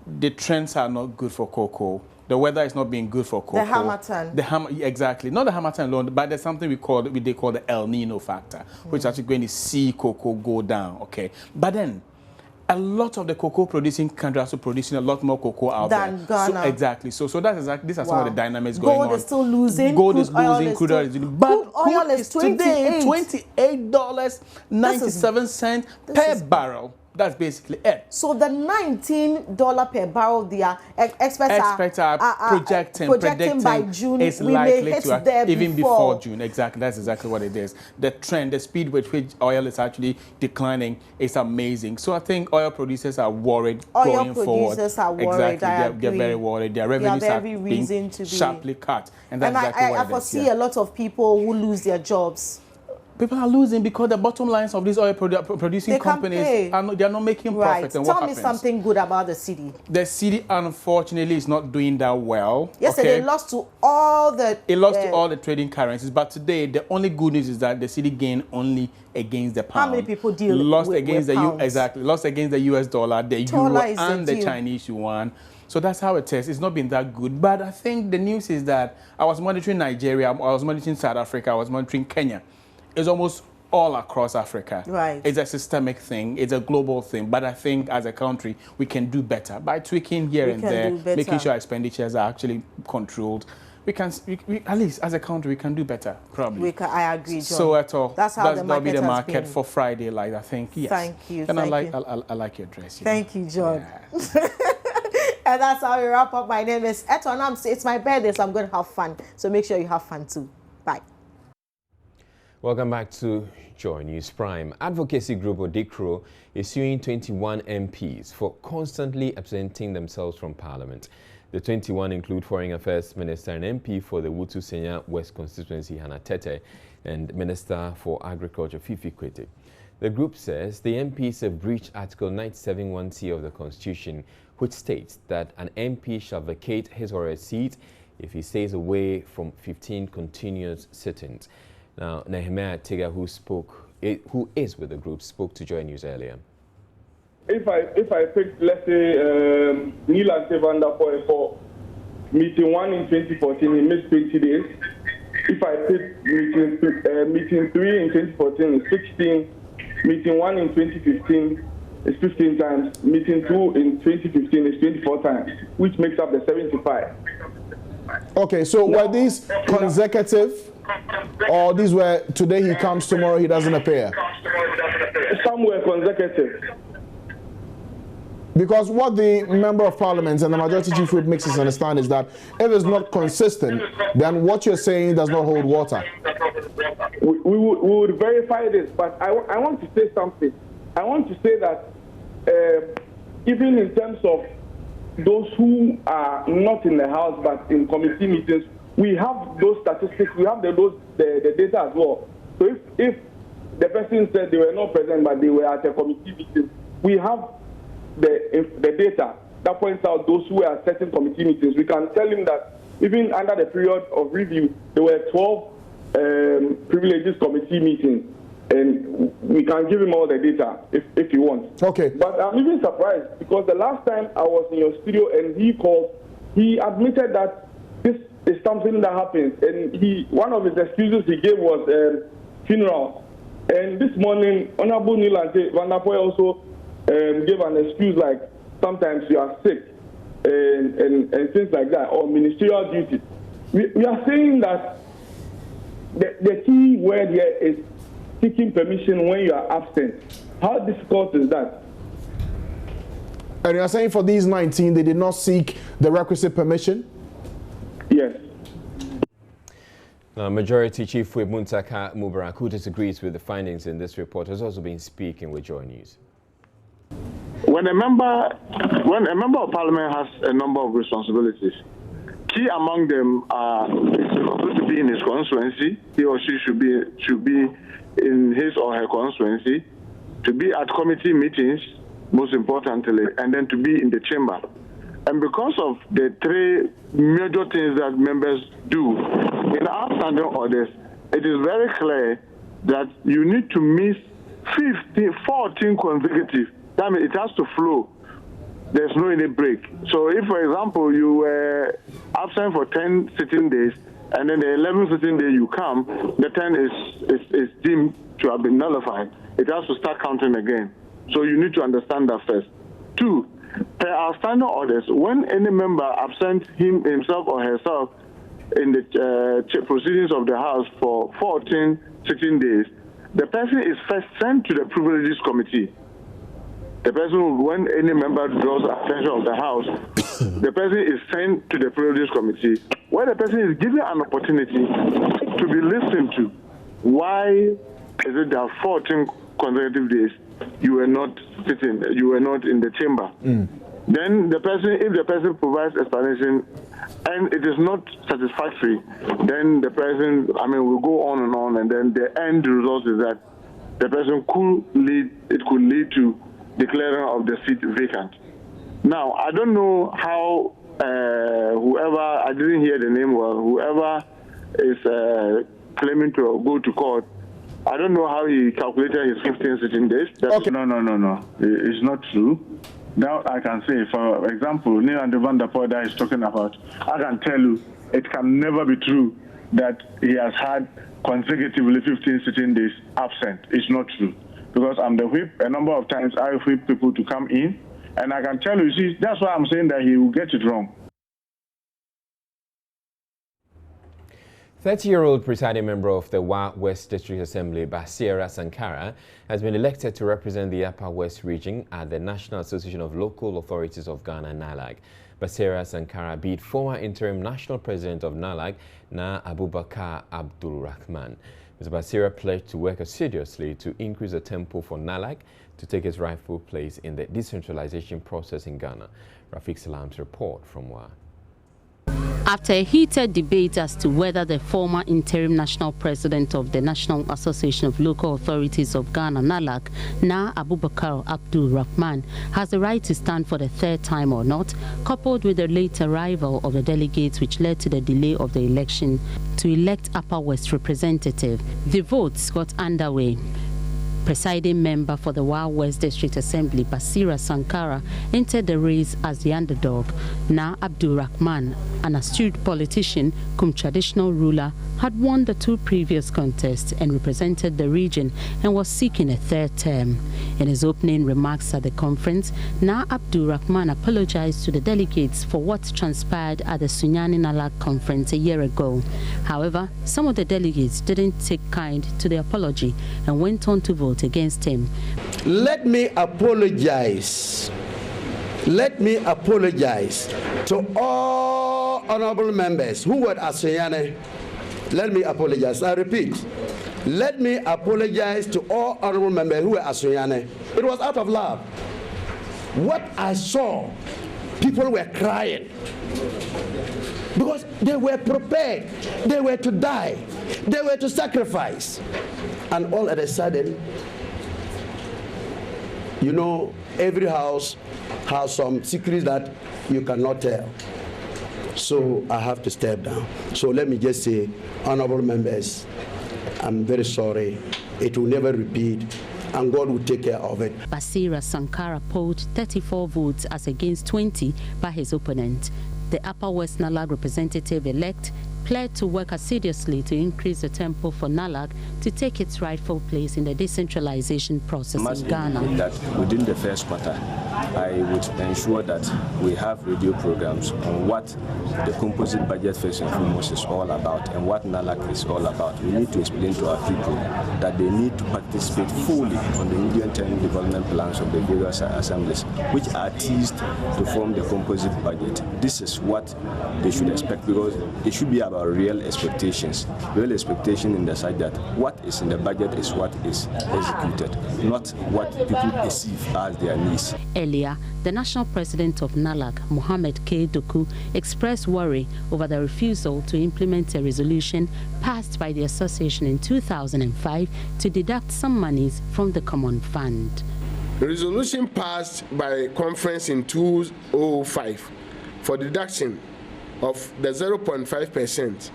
the trends are not good for cocoa. The weather is not being good for cocoa. The Harmattan. Exactly. Not the Harmattan alone, but there's something they call the El Nino factor, which is actually going to see cocoa go down. Okay. But then, a lot of the cocoa producing countries are producing a lot more cocoa out there. Than Ghana. So, exactly. So that's exactly, these are some of the dynamics going on. Gold is still losing. Gold is losing. Crude oil is losing. But crude oil is today $28.97 per barrel. That's basically it. So the $19 per barrel they are experts are predicting by June is we likely may hit to there even before June. Exactly, that's exactly what it is. The trend, the speed with which oil is actually declining is amazing. So I think oil producers are worried going forward. Oil producers are worried. Exactly, they're very worried. Their revenues are being sharply cut, and that's exactly what it is. I foresee a lot of people who lose their jobs. People are losing because the bottom lines of these oil producing companies they are not making profit. And Tell me something good about the city. The city, unfortunately, is not doing that well. Yesterday, it lost to all the... It lost to all the trading currencies. But today, the only good news is that the city gained only against the pound. How many people deal lost with against pounds? Exactly. Lost against the US dollar, the euro, and the Chinese yuan. So that's how it is. It's not been that good. But I think the news is that I was monitoring Nigeria, I was monitoring South Africa, I was monitoring Kenya. It's almost all across Africa. Right. It's a systemic thing. It's a global thing. But I think as a country, we can do better by tweaking here and there, making sure expenditures are actually controlled. We can, at least as a country, we can do better, probably. I agree, John. So at all, that's how that'll be the market for Friday, like I think. Yes. Thank you. And I like your dress. Thank you, John. Yeah. And that's how we wrap up. My name is Eton. It's my birthday, so I'm going to have fun. So make sure you have fun too. Bye. Welcome back to Joy News Prime. Advocacy group Odikro is suing 21 MPs for constantly absenting themselves from Parliament. The 21 include Foreign Affairs Minister and MP for the Wutu Senya West constituency, Hannah Tete, and Minister for Agriculture, Fifi Kwete. The group says the MPs have breached Article 971C of the Constitution, which states that an MP shall vacate his or her seat if he stays away from 15 continuous sittings. Now, Nehemiah Tiga, who is with the group, spoke to Joy News earlier. If I pick, let's say, Neil and Sevanda for meeting 1 in 2014, he missed 20 days. If I pick meeting 3 in 2014, it's 16. Meeting 1 in 2015 is 15 times. Meeting 2 in 2015 is 24 times, which makes up the 75. Okay, so were these consecutive? Or these were today he comes, tomorrow he doesn't appear? Some were consecutive. Because what the Member of Parliament and the Majority Chief Whip makes us understand is that if it's not consistent, then what you're saying does not hold water. We would verify this, but I want to say something. I want to say that even in terms of those who are not in the House but in committee meetings, we have those statistics, we have the data as well. So if the person said they were not present but they were at a committee meeting, we have the data that points out those who are at certain committee meetings. We can tell him that even under the period of review, there were 12 privileges committee meetings, and we can give him all the data if he wants. Okay. But I'm even surprised because the last time I was in your studio and he called, he admitted that this is something that happens, and one of his excuses he gave was funeral. And this morning, Honorable Nilante Van der Poel also gave an excuse like sometimes you are sick and things like that, or ministerial duties. We are saying that the key word here is seeking permission when you are absent. How difficult is that? And you are saying for these 19, they did not seek the requisite permission? Yes. Now, Majority Chief Whip Muntaka Mubarak, who disagrees with the findings in this report, has also been speaking with Joy News. When a member of parliament has a number of responsibilities, key among them are to be in his constituency. He or she should be in his or her constituency, to be at committee meetings, most importantly, and then to be in the chamber. And because of the three major things that members do in our standing orders, it is very clear that you need to miss 14 consecutive. That means it has to flow. There's no any break. So if, for example, you were absent for 10 sitting days, and then the 11th sitting day you come, the 10 is deemed to have been nullified. It has to start counting again. So you need to understand that first. 2, per our standing orders, when any member absent himself or herself in the proceedings of the House for 14 sitting days, the person is first sent to the Privileges Committee. The person, when any member draws attention of the House, the person is sent to the Privileges Committee, where the person is given an opportunity to be listened to. Why is it that 14 consecutive days you were not sitting, you were not in the chamber? Then the person, if the person provides explanation and it is not satisfactory, then the person, will go on, and then the end result is that the person could lead to declaring of the seat vacant. Now, I don't know how whoever, I didn't hear the name well, whoever is claiming to go to court, I don't know how he calculated his 15 sitting days. Okay. No. It's not true. Now I can say, for example, Neil and Van der Poel that is talking about, I can tell you it can never be true that he has had consecutively 15 sitting days absent. It's not true. Because I'm the whip, a number of times I whip people to come in, and I can tell you, see, that's why I'm saying that he will get it wrong. 30-year-old presiding member of the Wa West District Assembly, Barima Sankara, has been elected to represent the Upper West region at the National Association of Local Authorities of Ghana, NALAG. Barima Sankara beat former interim national president of NALAG, Na Abubakar Abdul Rahman. Mr. Barima pledged to work assiduously to increase the tempo for NALAG to take its rightful place in the decentralization process in Ghana. Rafiq Salam's report from Wa. After a heated debate as to whether the former interim national president of the National Association of Local Authorities of Ghana, NALAG, Na Abubakar Abdul Rahman, has the right to stand for the third time or not, coupled with the late arrival of the delegates which led to the delay of the election to elect Upper West representative, the votes got underway. Presiding member for the Wa West District Assembly, Barima Sankara, entered the race as the underdog. Na Abdul Rahman, an astute politician, cum traditional ruler, had won the two previous contests and represented the region and was seeking a third term. In his opening remarks at the conference, Na Abdul Rahman apologized to the delegates for what transpired at the Sunyani NALAG conference a year ago. However, some of the delegates didn't take kind to the apology and went on to vote against him. Let me apologize. Let me apologize to all honorable members who were at Sunyani. Let me apologize. I repeat, let me apologize to all honorable members who were at Sunyani. It was out of love. What I saw, people were crying because they were prepared. They were to die. They were to sacrifice. And all of a sudden, you know, every house has some secrets that you cannot tell. So I have to step down. So let me just say, honorable members, I'm very sorry. It will never repeat, and God will take care of it. Basira Sankara polled 34 votes as against 20 by his opponent. The Upper West Nalag representative-elect pledged to work assiduously to increase the tempo for Nalag to take its rightful place in the decentralization process in Ghana. That within the first quarter, I would ensure that we have radio programs on what the composite budget first and foremost is all about and what Nalag is all about. We need to explain to our people that they need to participate fully on the medium-term development plans of the various assemblies, which are teased to form the composite budget. This is what they should expect, because it should be about real expectations in the side that what is in the budget is what is executed, not what people perceive as their needs. Earlier, the national president of Nalag, Mohammed K. Doku, expressed worry over the refusal to implement a resolution passed by the association in 2005 to deduct some monies from the common fund. The resolution passed by conference in 2005 for deduction of the 0.5%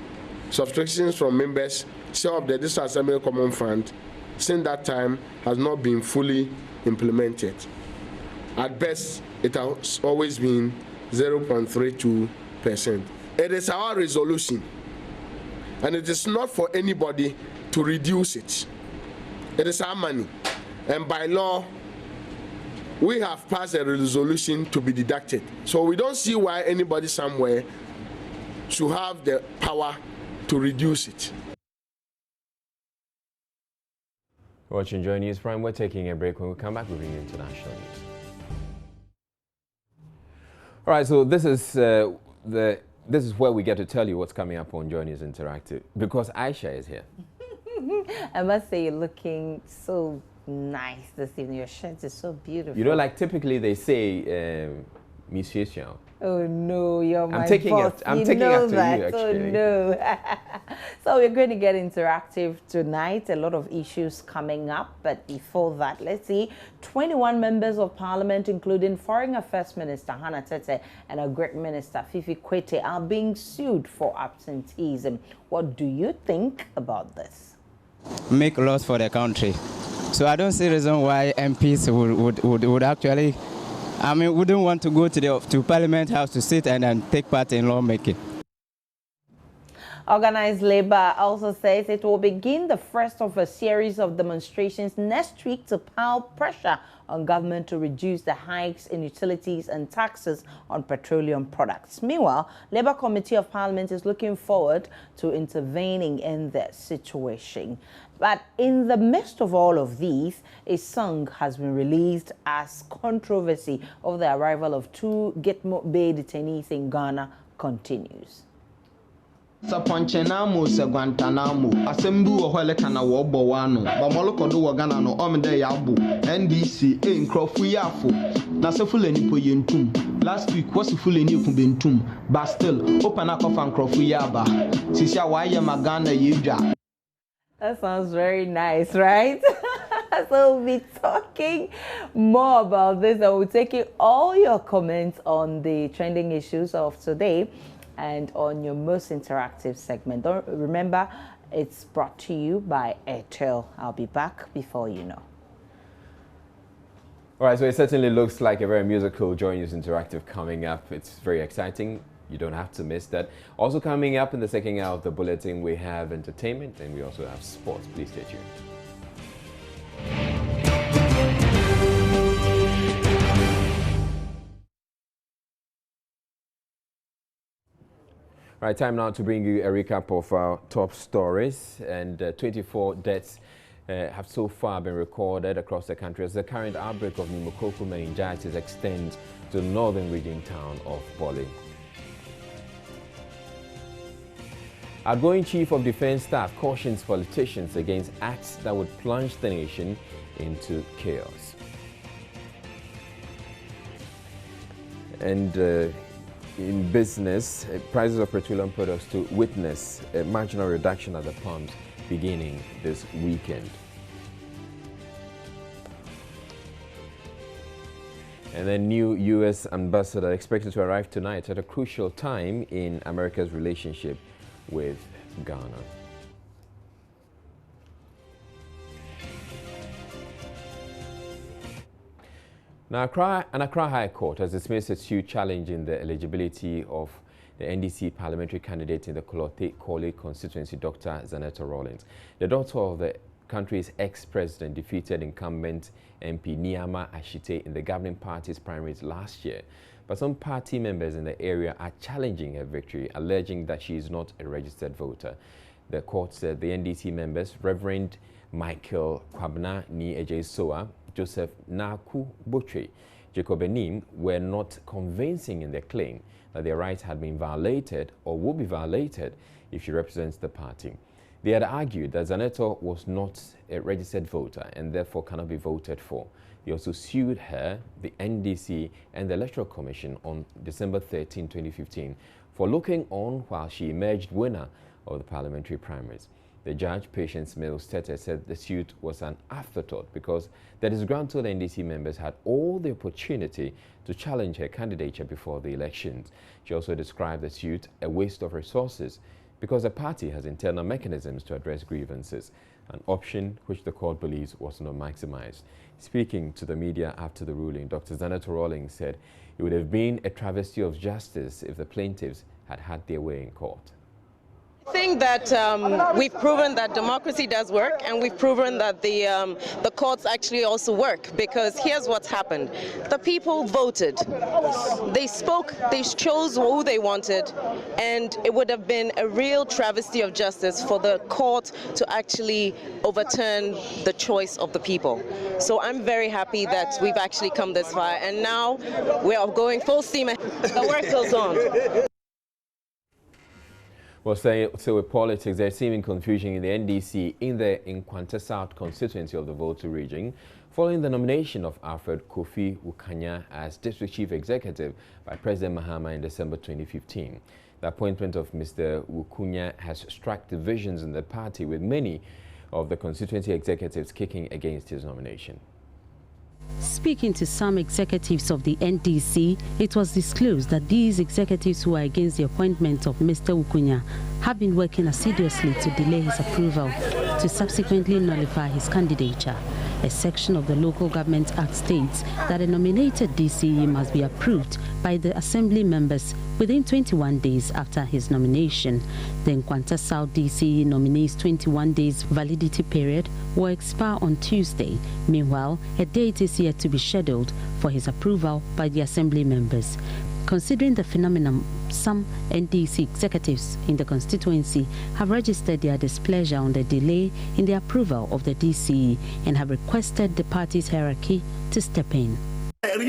subscriptions from members share of the District Assembly Common Fund since that time has not been fully implemented. At best, it has always been 0.32%. It is our resolution, and it is not for anybody to reduce it. It is our money, and by law, we have passed a resolution to be deducted. So we don't see why anybody somewhere should have the power to reduce it. Watching Joy News Prime, we're taking a break. When we come back, we'll bring you international news. All right, so this is where we get to tell you what's coming up on Joy News Interactive, because Aisha is here. I must say, you're looking so nice this evening. Your shirt is so beautiful. You know, like typically they say, Monsieur. Oh no, you're my boss. I'm taking after that. you, actually. Oh no. So we're going to get interactive tonight. A lot of issues coming up, but before that, let's see. 21 members of Parliament, including Foreign Affairs Minister Hannah Tete and Agric Minister Fifi Kwete, are being sued for absenteeism. What do you think about this? Make laws for the country. So I don't see reason why MPs would actually, wouldn't want to go to Parliament House to sit and take part in lawmaking. Organized Labour also says it will begin the first of a series of demonstrations next week to pile pressure on government to reduce the hikes in utilities and taxes on petroleum products. Meanwhile, Labour Committee of Parliament is looking forward to intervening in the situation. But in the midst of all of these, a song has been released as controversy of the arrival of 2 Gitmo Bay detainees in Ghana continues. Saponchenamo se Guantanamo asembu ohole kana wo bowano bamoloko do Ghana no omde yabo NDC nkrofu yafo na se fulani po yentum last week was fulani ekubentum but still open akofa nkrofu yaba sisia waye magana yedwa. That sounds very nice, right? So we'll be talking more about this, and we'll take all your comments on the trending issues of today and on your most interactive segment. Don't remember, it's brought to you by Airtel. I'll be back before you know. All right, so it certainly looks like a very musical Joy News Interactive coming up. It's very exciting. You don't have to miss that. Also coming up in the second hour of the bulletin, we have entertainment and we also have sports. Please stay tuned. All right, time now to bring you a recap of our top stories. And 24 deaths have so far been recorded across the country as the current outbreak of pneumococcal meningitis extends to the northern region town of Bole. Outgoing Chief of Defense Staff cautions politicians against acts that would plunge the nation into chaos. And in business, prices of petroleum products to witness a marginal reduction at the pumps beginning this weekend. And the new U.S. ambassador expected to arrive tonight at a crucial time in America's relationship with Ghana. Now, Accra High Court has dismissed a suit challenging the eligibility of the NDC parliamentary candidate in the Korle constituency, Dr. Zanetta Rawlings. The daughter of the country's ex-president defeated incumbent MP Nneɛma Ashite in the governing party's primaries last year. But some party members in the area are challenging her victory, alleging that she is not a registered voter. The court said the NDC members, Reverend Michael Kwabena Ni Ejesoa, Joseph Naku Botwe, Jacob Enim, were not convincing in their claim that their rights had been violated or will be violated if she represents the party. They had argued that Zanetta was not a registered voter and therefore cannot be voted for. They also sued her, the NDC, and the Electoral Commission on December 13, 2015 for looking on while she emerged winner of the parliamentary primaries. The judge, Patience Mills Tete, said the suit was an afterthought because the disgruntled NDC members had all the opportunity to challenge her candidature before the elections. She also described the suit a waste of resources because the party has internal mechanisms to address grievances, an option which the court believes was not maximized. Speaking to the media after the ruling, Dr. Zanetta Rawlings said it would have been a travesty of justice if the plaintiffs had had their way in court. I think that we've proven that democracy does work, and we've proven that the courts actually also work, because here's what's happened. The people voted. They spoke, they chose who they wanted, and it would have been a real travesty of justice for the court to actually overturn the choice of the people. So I'm very happy that we've actually come this far, and now we are going full steam ahead. The work goes on. Well, so with politics, there's seeming confusion in the NDC in the Nkwanta South constituency of the Volta region, following the nomination of Alfred Kofi Wukanya as District Chief Executive by President Mahama in December 2015. The appointment of Mr. Wukanya has struck divisions in the party, with many of the constituency executives kicking against his nomination. Speaking to some executives of the NDC, it was disclosed that these executives who are against the appointment of Mr. Wukanya have been working assiduously to delay his approval to subsequently nullify his candidature. A section of the Local Government Act states that a nominated DCE must be approved by the Assembly members within 21 days after his nomination. The Nkwanta South DCE nominee's 21 days validity period will expire on Tuesday. Meanwhile, a date is yet to be scheduled for his approval by the Assembly members. Considering the phenomenon, some NDC executives in the constituency have registered their displeasure on the delay in the approval of the DCE and have requested the party's hierarchy to step in. We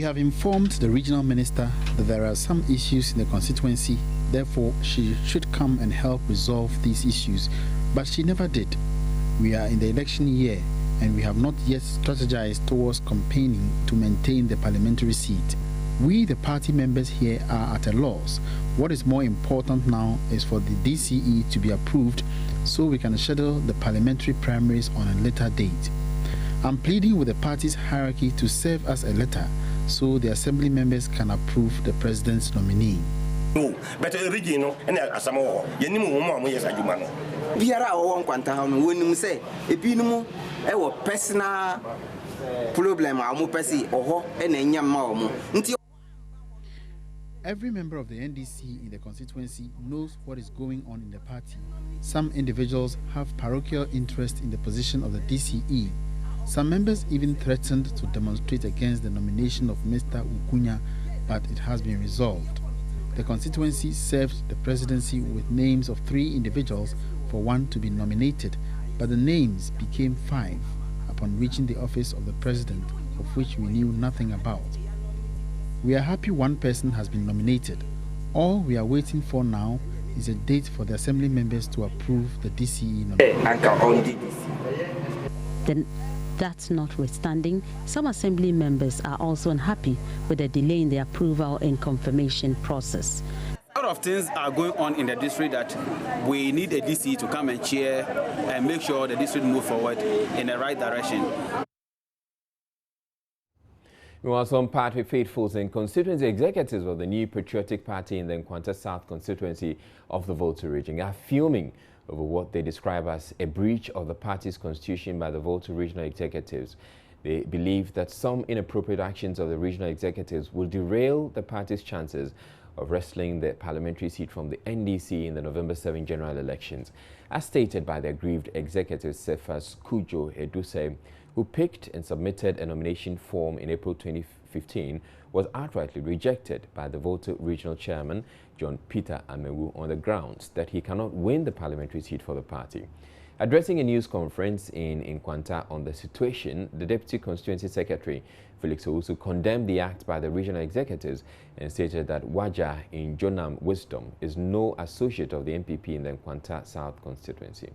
have informed the regional minister that there are some issues in the constituency, therefore she should come and help resolve these issues, but she never did. We are in the election year and we have not yet strategized towards campaigning to maintain the parliamentary seat. We, the party members here, are at a loss. What is more important now is for the DCE to be approved so we can schedule the parliamentary primaries on a later date. I'm pleading with the party's hierarchy to serve us a letter so the assembly members can approve the president's nominee. But original and Asamo, Yenimu, yes, I do. Biara or Guantanamo, when you say a binum, a personal problem, I'm Pessi or any young mom. Every member of the NDC in the constituency knows what is going on in the party. Some individuals have parochial interest in the position of the DCE. Some members even threatened to demonstrate against the nomination of Mr. Wukanya, but it has been resolved. The constituency served the presidency with names of 3 individuals for one to be nominated, but the names became 5 upon reaching the office of the president, of which we knew nothing about. We are happy one person has been nominated. All we are waiting for now is a date for the assembly members to approve the DCE nomination. That notwithstanding, some assembly members are also unhappy with the delay in the approval and confirmation process. Out of things are going on in the district that we need a DC to come and chair and make sure the district move forward in the right direction. Meanwhile, some party faithfuls and constituency executives of the new Patriotic Party in the Nkwanta South constituency of the Volta region are fuming over what they describe as a breach of the party's constitution by the Volta regional executives. They believe that some inappropriate actions of the regional executives will derail the party's chances of wresting the parliamentary seat from the NDC in the November 7 general elections. As stated by the aggrieved executive Cephas Kujo Eduse, who picked and submitted a nomination form in April 2015, was outrightly rejected by the Volta regional chairman, John Peter Amewu, on the grounds that he cannot win the parliamentary seat for the party. Addressing a news conference in Nkwanta on the situation, the Deputy Constituency Secretary, Felix Owusu, condemned the act by the regional executives and stated that Waja in Jonam Wisdom is no associate of the NPP in the Nkwanta South constituency.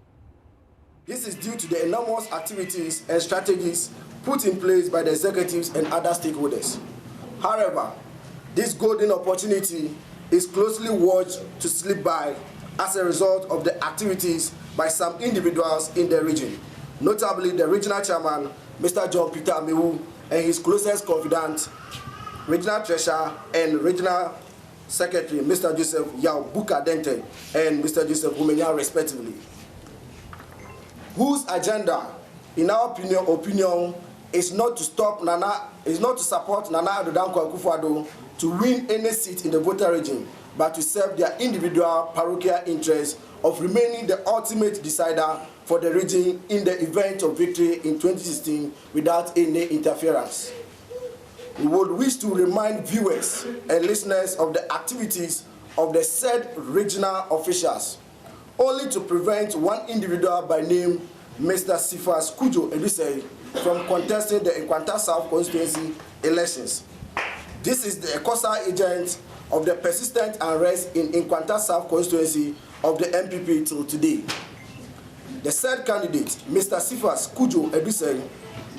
This is due to the enormous activities and strategies put in place by the executives and other stakeholders. However, this golden opportunity is closely watched to slip by as a result of the activities by some individuals in the region, notably the regional chairman, Mr. John Peter Amewu, and his closest confidant, regional treasurer and regional secretary, Mr. Joseph Yao Buka Dente and Mr. Joseph Umenya, respectively, whose agenda, in our opinion, is not to support Nana Addo Dankwa Akufo-Addo to win any seat in the Volta region, but to serve their individual parochial interests of remaining the ultimate decider for the region in the event of victory in 2016 without any interference. We would wish to remind viewers and listeners of the activities of the said regional officials, only to prevent one individual by name Mr. Cephas Kujo Eduse from contesting the Nkwanta South constituency elections. This is the ECOSA agent of the persistent unrest in Nkwanta South constituency of the MPP till today. The said candidate, Mr. Cephas Kujo Eduse,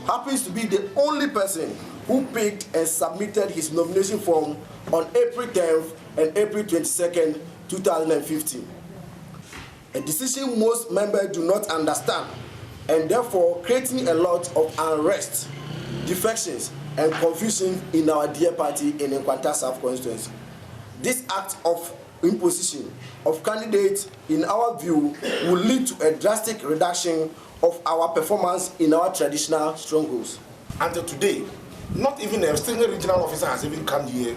happens to be the only person who picked and submitted his nomination form on April 10th and April 22nd, 2015. A decision most members do not understand, and therefore creating a lot of unrest, defections, and confusion in our dear party in Nkwanta South constituency. This act of imposition of candidates, in our view, will lead to a drastic reduction of our performance in our traditional strongholds. Until today, not even a single regional officer has even come here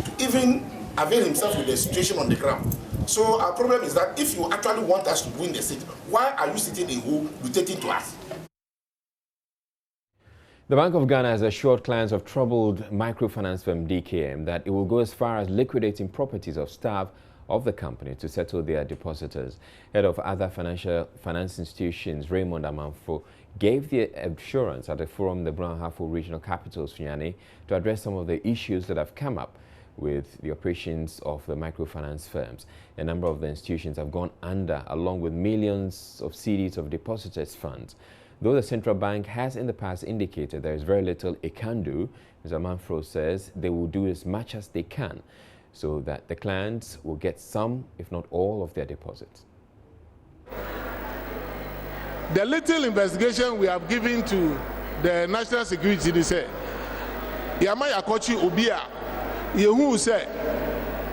to even avail himself with the situation on the ground. So our problem is that if you actually want us to win the seat, why are you sitting in who dictating to us? The Bank of Ghana has assured clients of troubled microfinance firm DKM that it will go as far as liquidating properties of staff of the company to settle their depositors. Head of other finance institutions, Raymond Amanfo, gave the assurance at a forum in the Brown-Hafo Regional Capital, Sunyani, to address some of the issues that have come up with the operations of the microfinance firms. A number of the institutions have gone under, along with millions of cedis of depositors' funds. Though the central bank has in the past indicated there is very little it can do, Mr. Manfro says they will do as much as they can so that the clients will get some, if not all, of their deposits. The little investigation we have given to the National Security, they say, Yama Yakochi Ubia, Yehu said,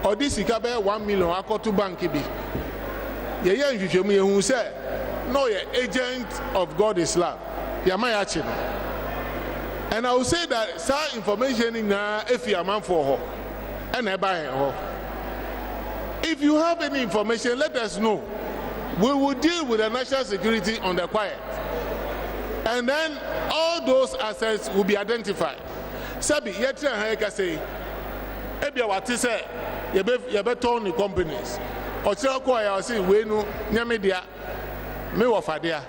or this ikabe 1 million akotu banki bi. Yeya Njushemu Yehu said, no, ye agent of God Islam. Yama Yachino. And I will say that some information in if you are man for her and I buy her. If you have any information, let us know. We will deal with the national security on the quiet. And then all those assets will be identified. Sabi, yetra heka say, ebia wati say, yebe turn the companies. Ochira kwa ya say, we no nyamedia, me wafadia.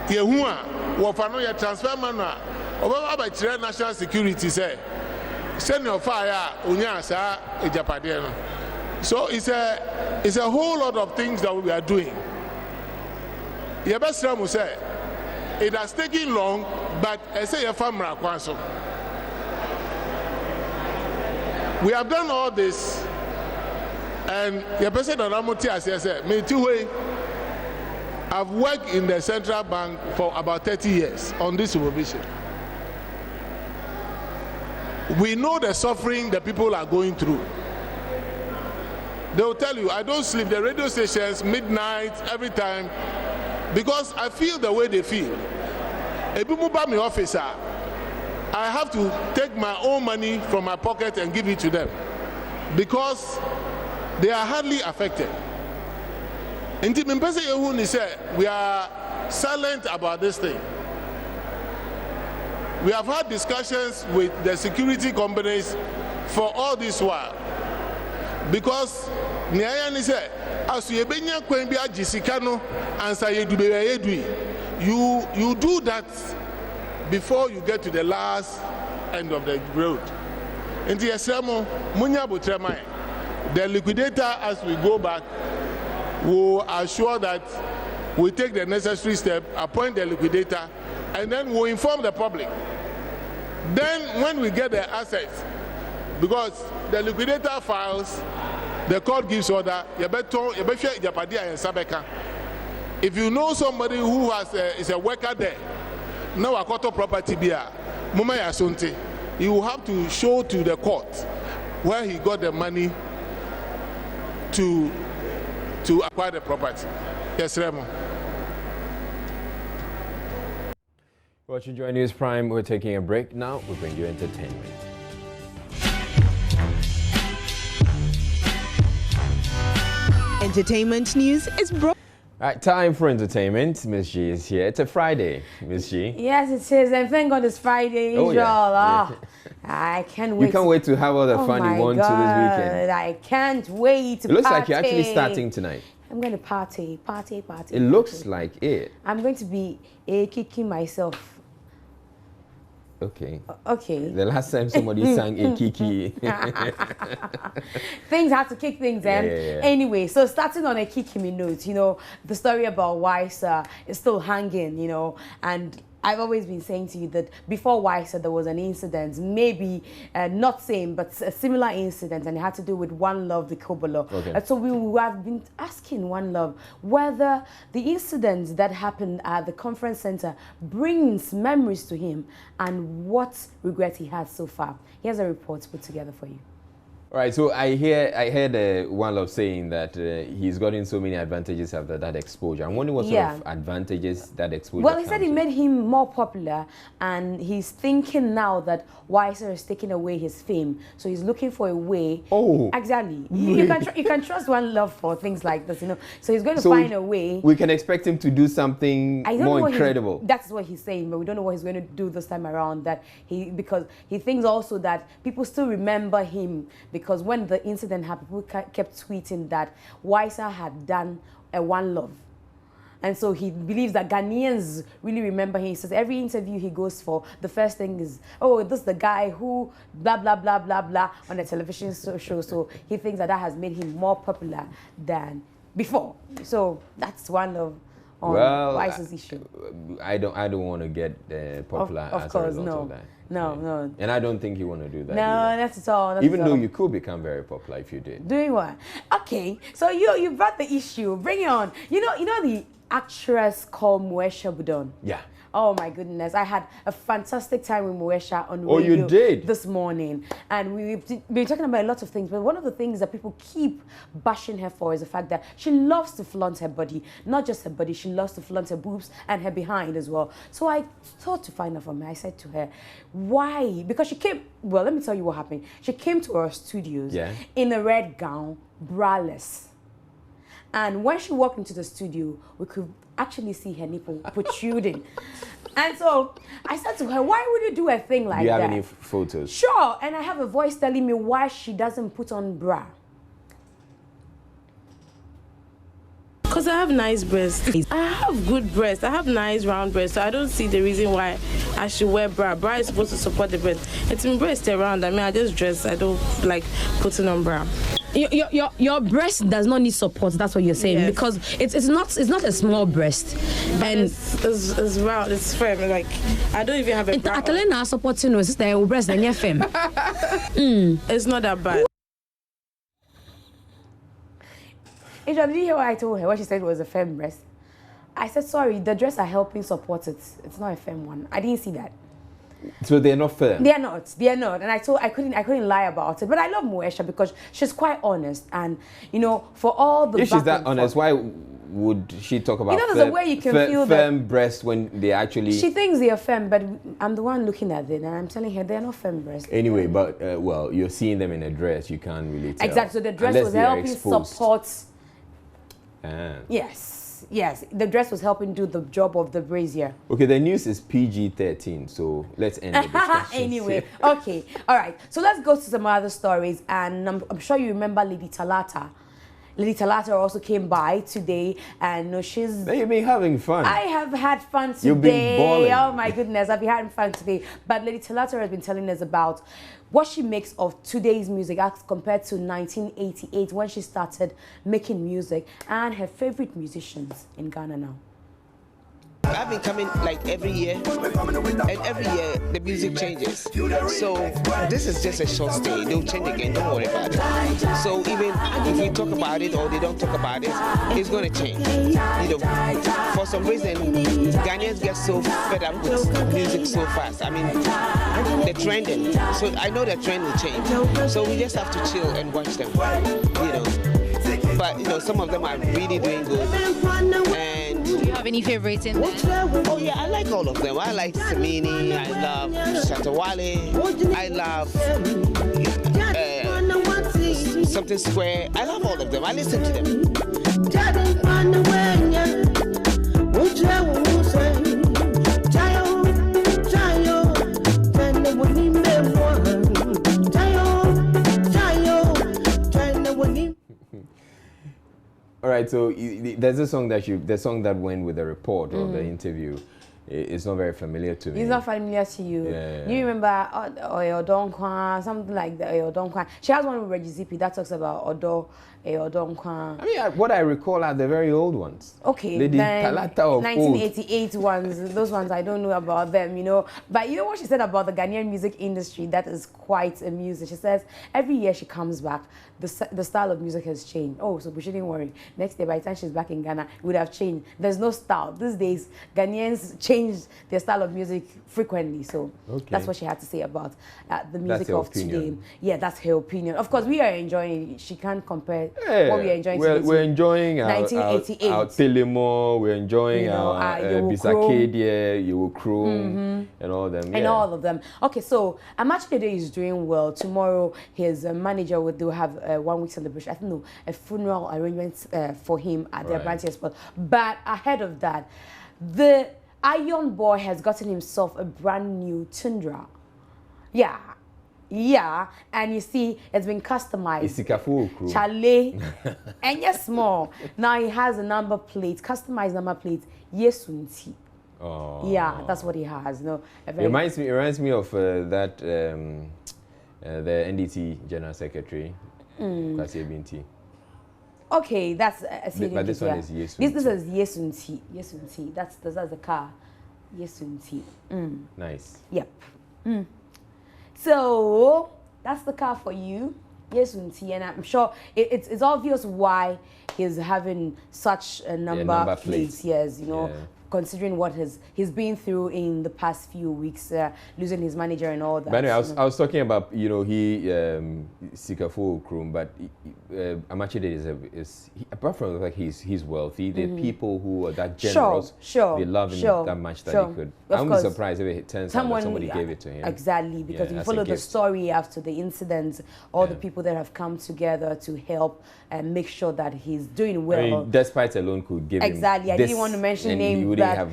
Yehu a, wafano ya transfer manwa, oba aba chire national security say, send your fire, unya sa ejapade no. So it's a whole lot of things that we are doing. Yebesra say it has taken long, but I say a farmer kwanso. We have done all this And the person that I'm said, me too. I've worked in the central bank for about 30 years on this supervision. We know the suffering the people are going through. They will tell you, I don't sleep, the radio stations, midnight, every time, because I feel the way they feel. If you move by my officer, I have to take my own money from my pocket and give it to them, because they are hardly affected. We are silent about this thing. We have had discussions with the security companies for all this while, because as you do that before you get to the last end of the road. The liquidator, as we go back, will assure that we take the necessary step, appoint the liquidator, and then we'll inform the public. Then when we get the assets, because the liquidator files, the court gives order, if you know somebody who is a worker there, now a quarter property beer, you will have to show to the court where he got the money to acquire the property. Yes, Remo. Watching Joy News Prime, we're taking a break now. We bring you entertainment. Entertainment news is brought. All right, time for entertainment. Miss G is here. It's a Friday, Miss G. Yes, it is, and thank God it's Friday. Oh, yeah. I can't wait. You can't wait to have all the fun you want to this weekend. I can't wait to It looks party. like you're actually starting tonight. I'm going to party. It looks like it. I'm going to be kicking myself. Okay. Okay. The last time somebody sang a kiki. Things have to kick things in. Yeah. Anyway, so starting on a kicking me note, you know, the story about Weiser is still hanging, you know, and I've always been saying to you that before Weiser there was an incident, maybe not same, but a similar incident, and it had to do with One Love, the Kobolo. Okay. And so we have been asking One Love whether the incident that happened at the conference center brings memories to him and what regret he has so far. Here's a report put together for you. All right, so I heard One Love saying that he's gotten so many advantages after that exposure. I'm wondering what sort of advantages that exposure Well, he said it made him more popular, and he's thinking now that Weiser is taking away his fame. So he's looking for a way. Oh, exactly. You can trust One Love for things like this, you know. So he's going to find a way. We can expect him to do something more incredible. That's what he's saying, but we don't know what he's going to do this time around. Because he thinks also that people still remember him. Because when the incident happened, people kept tweeting that Weiser had done a One Love. And so he believes that Ghanaians really remember him. He says every interview he goes for, the first thing is, oh, this is the guy who blah, blah, blah, blah, blah on a television show. So he thinks that has made him more popular than before. So that's One Love on Weiser's issue. I don't want to get popular as a result of that. No. And I don't think you want to do that. No, either. that's at all. Even though you could become very popular if you did. Doing what? Okay, so you brought the issue. Bring it on. You know the actress called Moesha Budon? Yeah. Oh my goodness, I had a fantastic time with Moesha on radio you did? this morning. And we've been talking about a lot of things, but one of the things that people keep bashing her for is the fact that she loves to flaunt her body. Not just her body, she loves to flaunt her boobs and her behind as well. So I thought to find out from her, I said to her, why? Because she came, well, let me tell you what happened. She came to our studios in a red gown, braless. And when she walked into the studio, we could actually see her nipple protruding. And so I said to her, why would you do a thing like that? Do you have any photos? Sure. And I have a voice telling me why she doesn't put on bra. Because I have nice breasts. I have good breasts. I have nice round breasts. So I don't see the reason why I should wear bra. Bra is supposed to support the breast. It's my breast around. I mean, I just dress. I don't like putting on bra. Your breast does not need support. That's what you're saying, because it's not a small breast, and it's round. It's firm. Like I don't even have a bra. Atalena supporting no sister breast and firm. It's not that bad. Did you hear what I told her? What she said was a firm breast. I said, sorry, the dress are helping support it. It's not a firm one. I didn't see that. So they're not firm? They're not. They're not. And I couldn't lie about it. But I love Moesha because she's quite honest. And, you know, for all the... If she's that honest, why would she talk about there's a way you can feel firm breasts when they actually... She thinks they are firm, but I'm the one looking at it, and I'm telling her they're not firm breasts. Anyway, but, well, you're seeing them in a dress. You can't really tell. Exactly. So the dress was helping support... Yes, the dress was helping do the job of the brazier. Okay, the news is PG-13, so let's end the discussion. Anyway, okay, all right. So let's go to some other stories, and I'm sure you remember Lady Talata. Lady Talata also came by today, and she's... You've been having fun. I have had fun today. You've been balling. Oh my goodness, I've been having fun today. But Lady Talata has been telling us about what she makes of today's music as compared to 1988 when she started making music, and her favorite musicians in Ghana now. I've been coming like every year, and every year the music changes. So this is just a short stay. They'll change again, don't worry about it. So even if we talk about it or they don't talk about it, it's going to change. You know, for some reason, Ghanaians get so fed up with music so fast. I mean, they're trending. So I know the trend will change. So we just have to chill and watch them, you know. But, you know, some of them are really doing good. And do you have any favorites in there? Oh yeah, I like all of them. I like Samini, I love Shatawale, I love Something Square. I love all of them. I listen to them. All right, so there's a song the song that went with the report or the interview. It's not very familiar to me. It's not familiar to you. Yeah. You remember Oyodonkwa, something like the Oyodonkwa. She has one with Reggie Zippy that talks about Oyodonkwa. I mean, what I recall are the very old ones. Okay, Lady Talata of 1988 ones, those ones I don't know about them, you know. But you know what she said about the Ghanaian music industry? That is quite amusing. She says every year she comes back, the style of music has changed. Oh, so we shouldn't worry. Next day, by the time she's back in Ghana, it would have changed. There's no style. These days, Ghanaians change their style of music frequently. So that's what she had to say about the music of today. Yeah, that's her opinion. Of course, we are enjoying it. She can't compare what we are enjoying today. We're enjoying 1988. our Telemo, we're enjoying our Bisakedia, You Crew, and all of them. And all of them. Okay, so Amachide is doing well. Tomorrow, his manager will have 1 week celebration. I don't know, a funeral arrangement for him at their branch as well. But ahead of that, the Iron Boy has gotten himself a brand new Tundra. Yeah, and you see, it's been customized. Chalet, and yes, small. Now he has a number plate, customized number plate. Yesunti. Oh. Yeah, that's what he has. No, it reminds me of that the NDT General Secretary, Kwasi Binti. Okay, that's but this one is Yesunti. This is Yesunti. Yesunti. That's the car. Yesunti. Nice. Yep. So that's the car for you, Yesunti, and I'm sure it's obvious why he's having such a number plates. Yes, you know. Yeah. Considering what he's been through in the past few weeks, losing his manager and all that. But anyway, I was talking about, you know, he Sikafo Krum, but Amachide is apart from the fact he's wealthy, the people who are that generous, they love him that much that he could. I'm surprised if it turns out that somebody gave it to him. Exactly, because you follow the story after the incident, all the people that have come together to help and make sure that he's doing well. I mean, Despite alone could give him exactly. I didn't want to mention names. That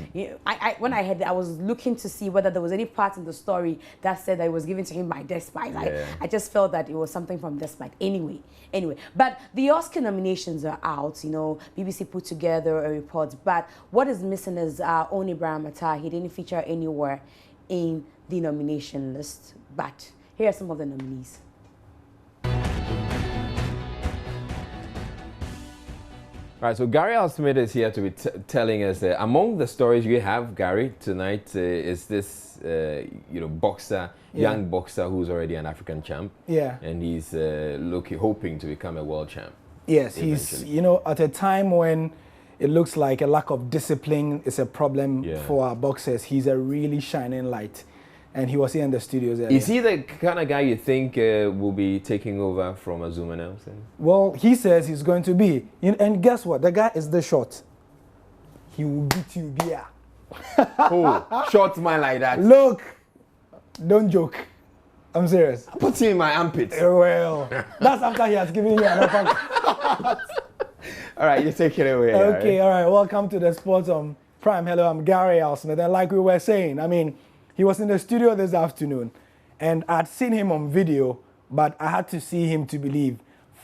when I heard it, I was looking to see whether there was any part in the story that said that it was given to him by Despite. Yeah. I just felt that it was something from Despite. Anyway, but the Oscar nominations are out. You know, BBC put together a report, but what is missing is only Barima Osei Asare. He didn't feature anywhere in the nomination list. But here are some of the nominees. All right, so Gary Al-Smith is here to be telling us, among the stories you have, Gary, tonight is this, boxer, young boxer who's already an African champ. Yeah. And he's hoping to become a world champ. Yes, he's, you know, at a time when it looks like a lack of discipline is a problem for our boxers, he's a really shining light. And he was here in the studios earlier. Is he the kind of guy you think will be taking over from Azuma Nelson? Well, he says he's going to be. And guess what? The guy is this short. He will beat you, yeah. Oh, short man like that. Look, don't joke. I'm serious. Put him in my armpit. Well, that's after he has given you an uppercut. All right, you take it away. Okay, all right. Welcome to the Sports on Prime. Hello, I'm Gary Alsmith. And like we were saying, I mean, he was in the studio this afternoon, and I'd seen him on video, but I had to see him to believe.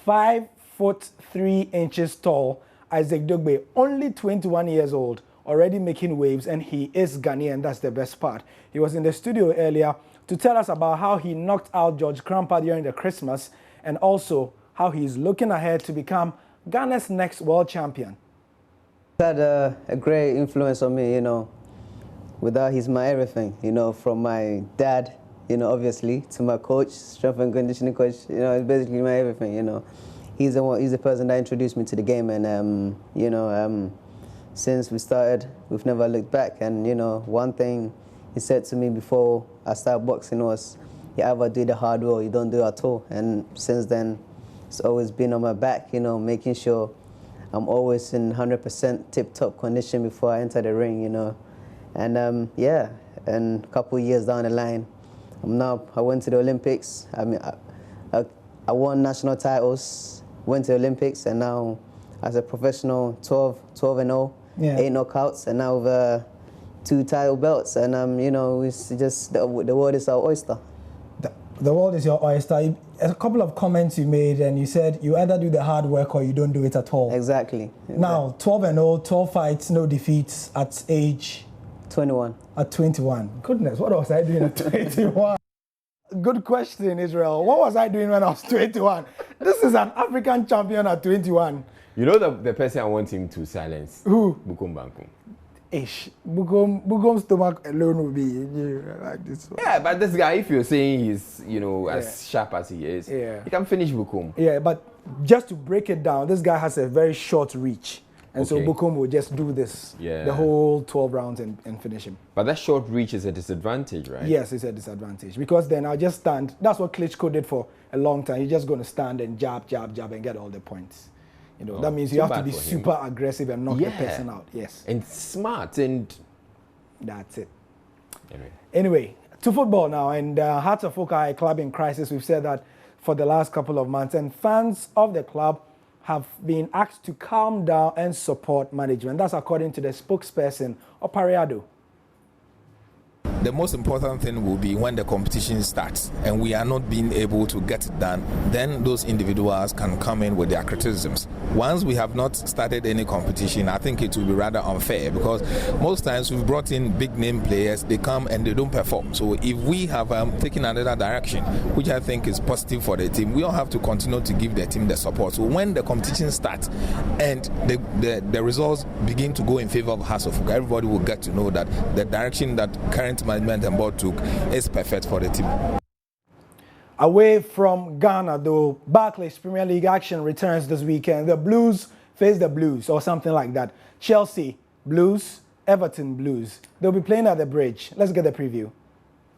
5'3" tall, Isaac Dogbe, only 21 years old, already making waves, and he is Ghanaian. That's the best part. He was in the studio earlier to tell us about how he knocked out George Krampa during the Christmas, and also how he's looking ahead to become Ghana's next world champion. He had a great influence on me, you know. Without, he's my everything, you know, from my dad, you know, obviously, to my coach, strength and conditioning coach, you know, it's basically my everything, you know. He's the person that introduced me to the game, and, you know, since we started, we've never looked back. And, you know, one thing he said to me before I started boxing was, you either do the hard work or you don't do it at all. And since then, it's always been on my back, you know, making sure I'm always in 100% tip-top condition before I enter the ring, you know. And yeah, and a couple of years down the line, I went to the Olympics. I mean, I won national titles, went to the Olympics, and now as a professional, 12-0, 8 knockouts, and now with 2 title belts. And you know, it's just the world is our oyster. The world is your oyster. A couple of comments you made, and you said you either do the hard work or you don't do it at all. Exactly. Now, 12-0, 12 fights, no defeats at age 21. At 21. Goodness, what was I doing at 21? Good question, Israel. What was I doing when I was 21? This is an African champion at 21. You know the person I want him to silence? Who? Bukum Bankum. Ish. Bukum's stomach alone will be like this one. Yeah, but this guy, if you're saying he's, you know, as sharp as he is, he can finish Bukum. Yeah, but just to break it down, this guy has a very short reach. And so Bukum will just do this, the whole 12 rounds and finish him. But that short reach is a disadvantage, right? Yes, it's a disadvantage. Because then I'll just stand. That's what Klitschko did for a long time. He's just going to stand and jab, jab, jab and get all the points. You know, that means you have to be super aggressive and knock the person out. Yes. And smart and... That's it. Anyway, to football now. And Hearts of Oak are a club in crisis. We've said that for the last couple of months. And fans of the club have been asked to calm down and support management. That's according to the spokesperson, Opariado. The most important thing will be when the competition starts and we are not being able to get it done, then those individuals can come in with their criticisms. Once we have not started any competition, I think it will be rather unfair because most times we've brought in big name players, they come and they don't perform. So if we have taken another direction, which I think is positive for the team, we all have to continue to give the team the support. So when the competition starts and the results begin to go in favor of Hearts of Oak, everybody will get to know that the direction that current management and board took is perfect for the team. Away from Ghana, though, Barclays Premier League action returns this weekend. The Blues face the Blues, or something like that. Chelsea Blues, Everton Blues. They'll be playing at the Bridge. Let's get the preview.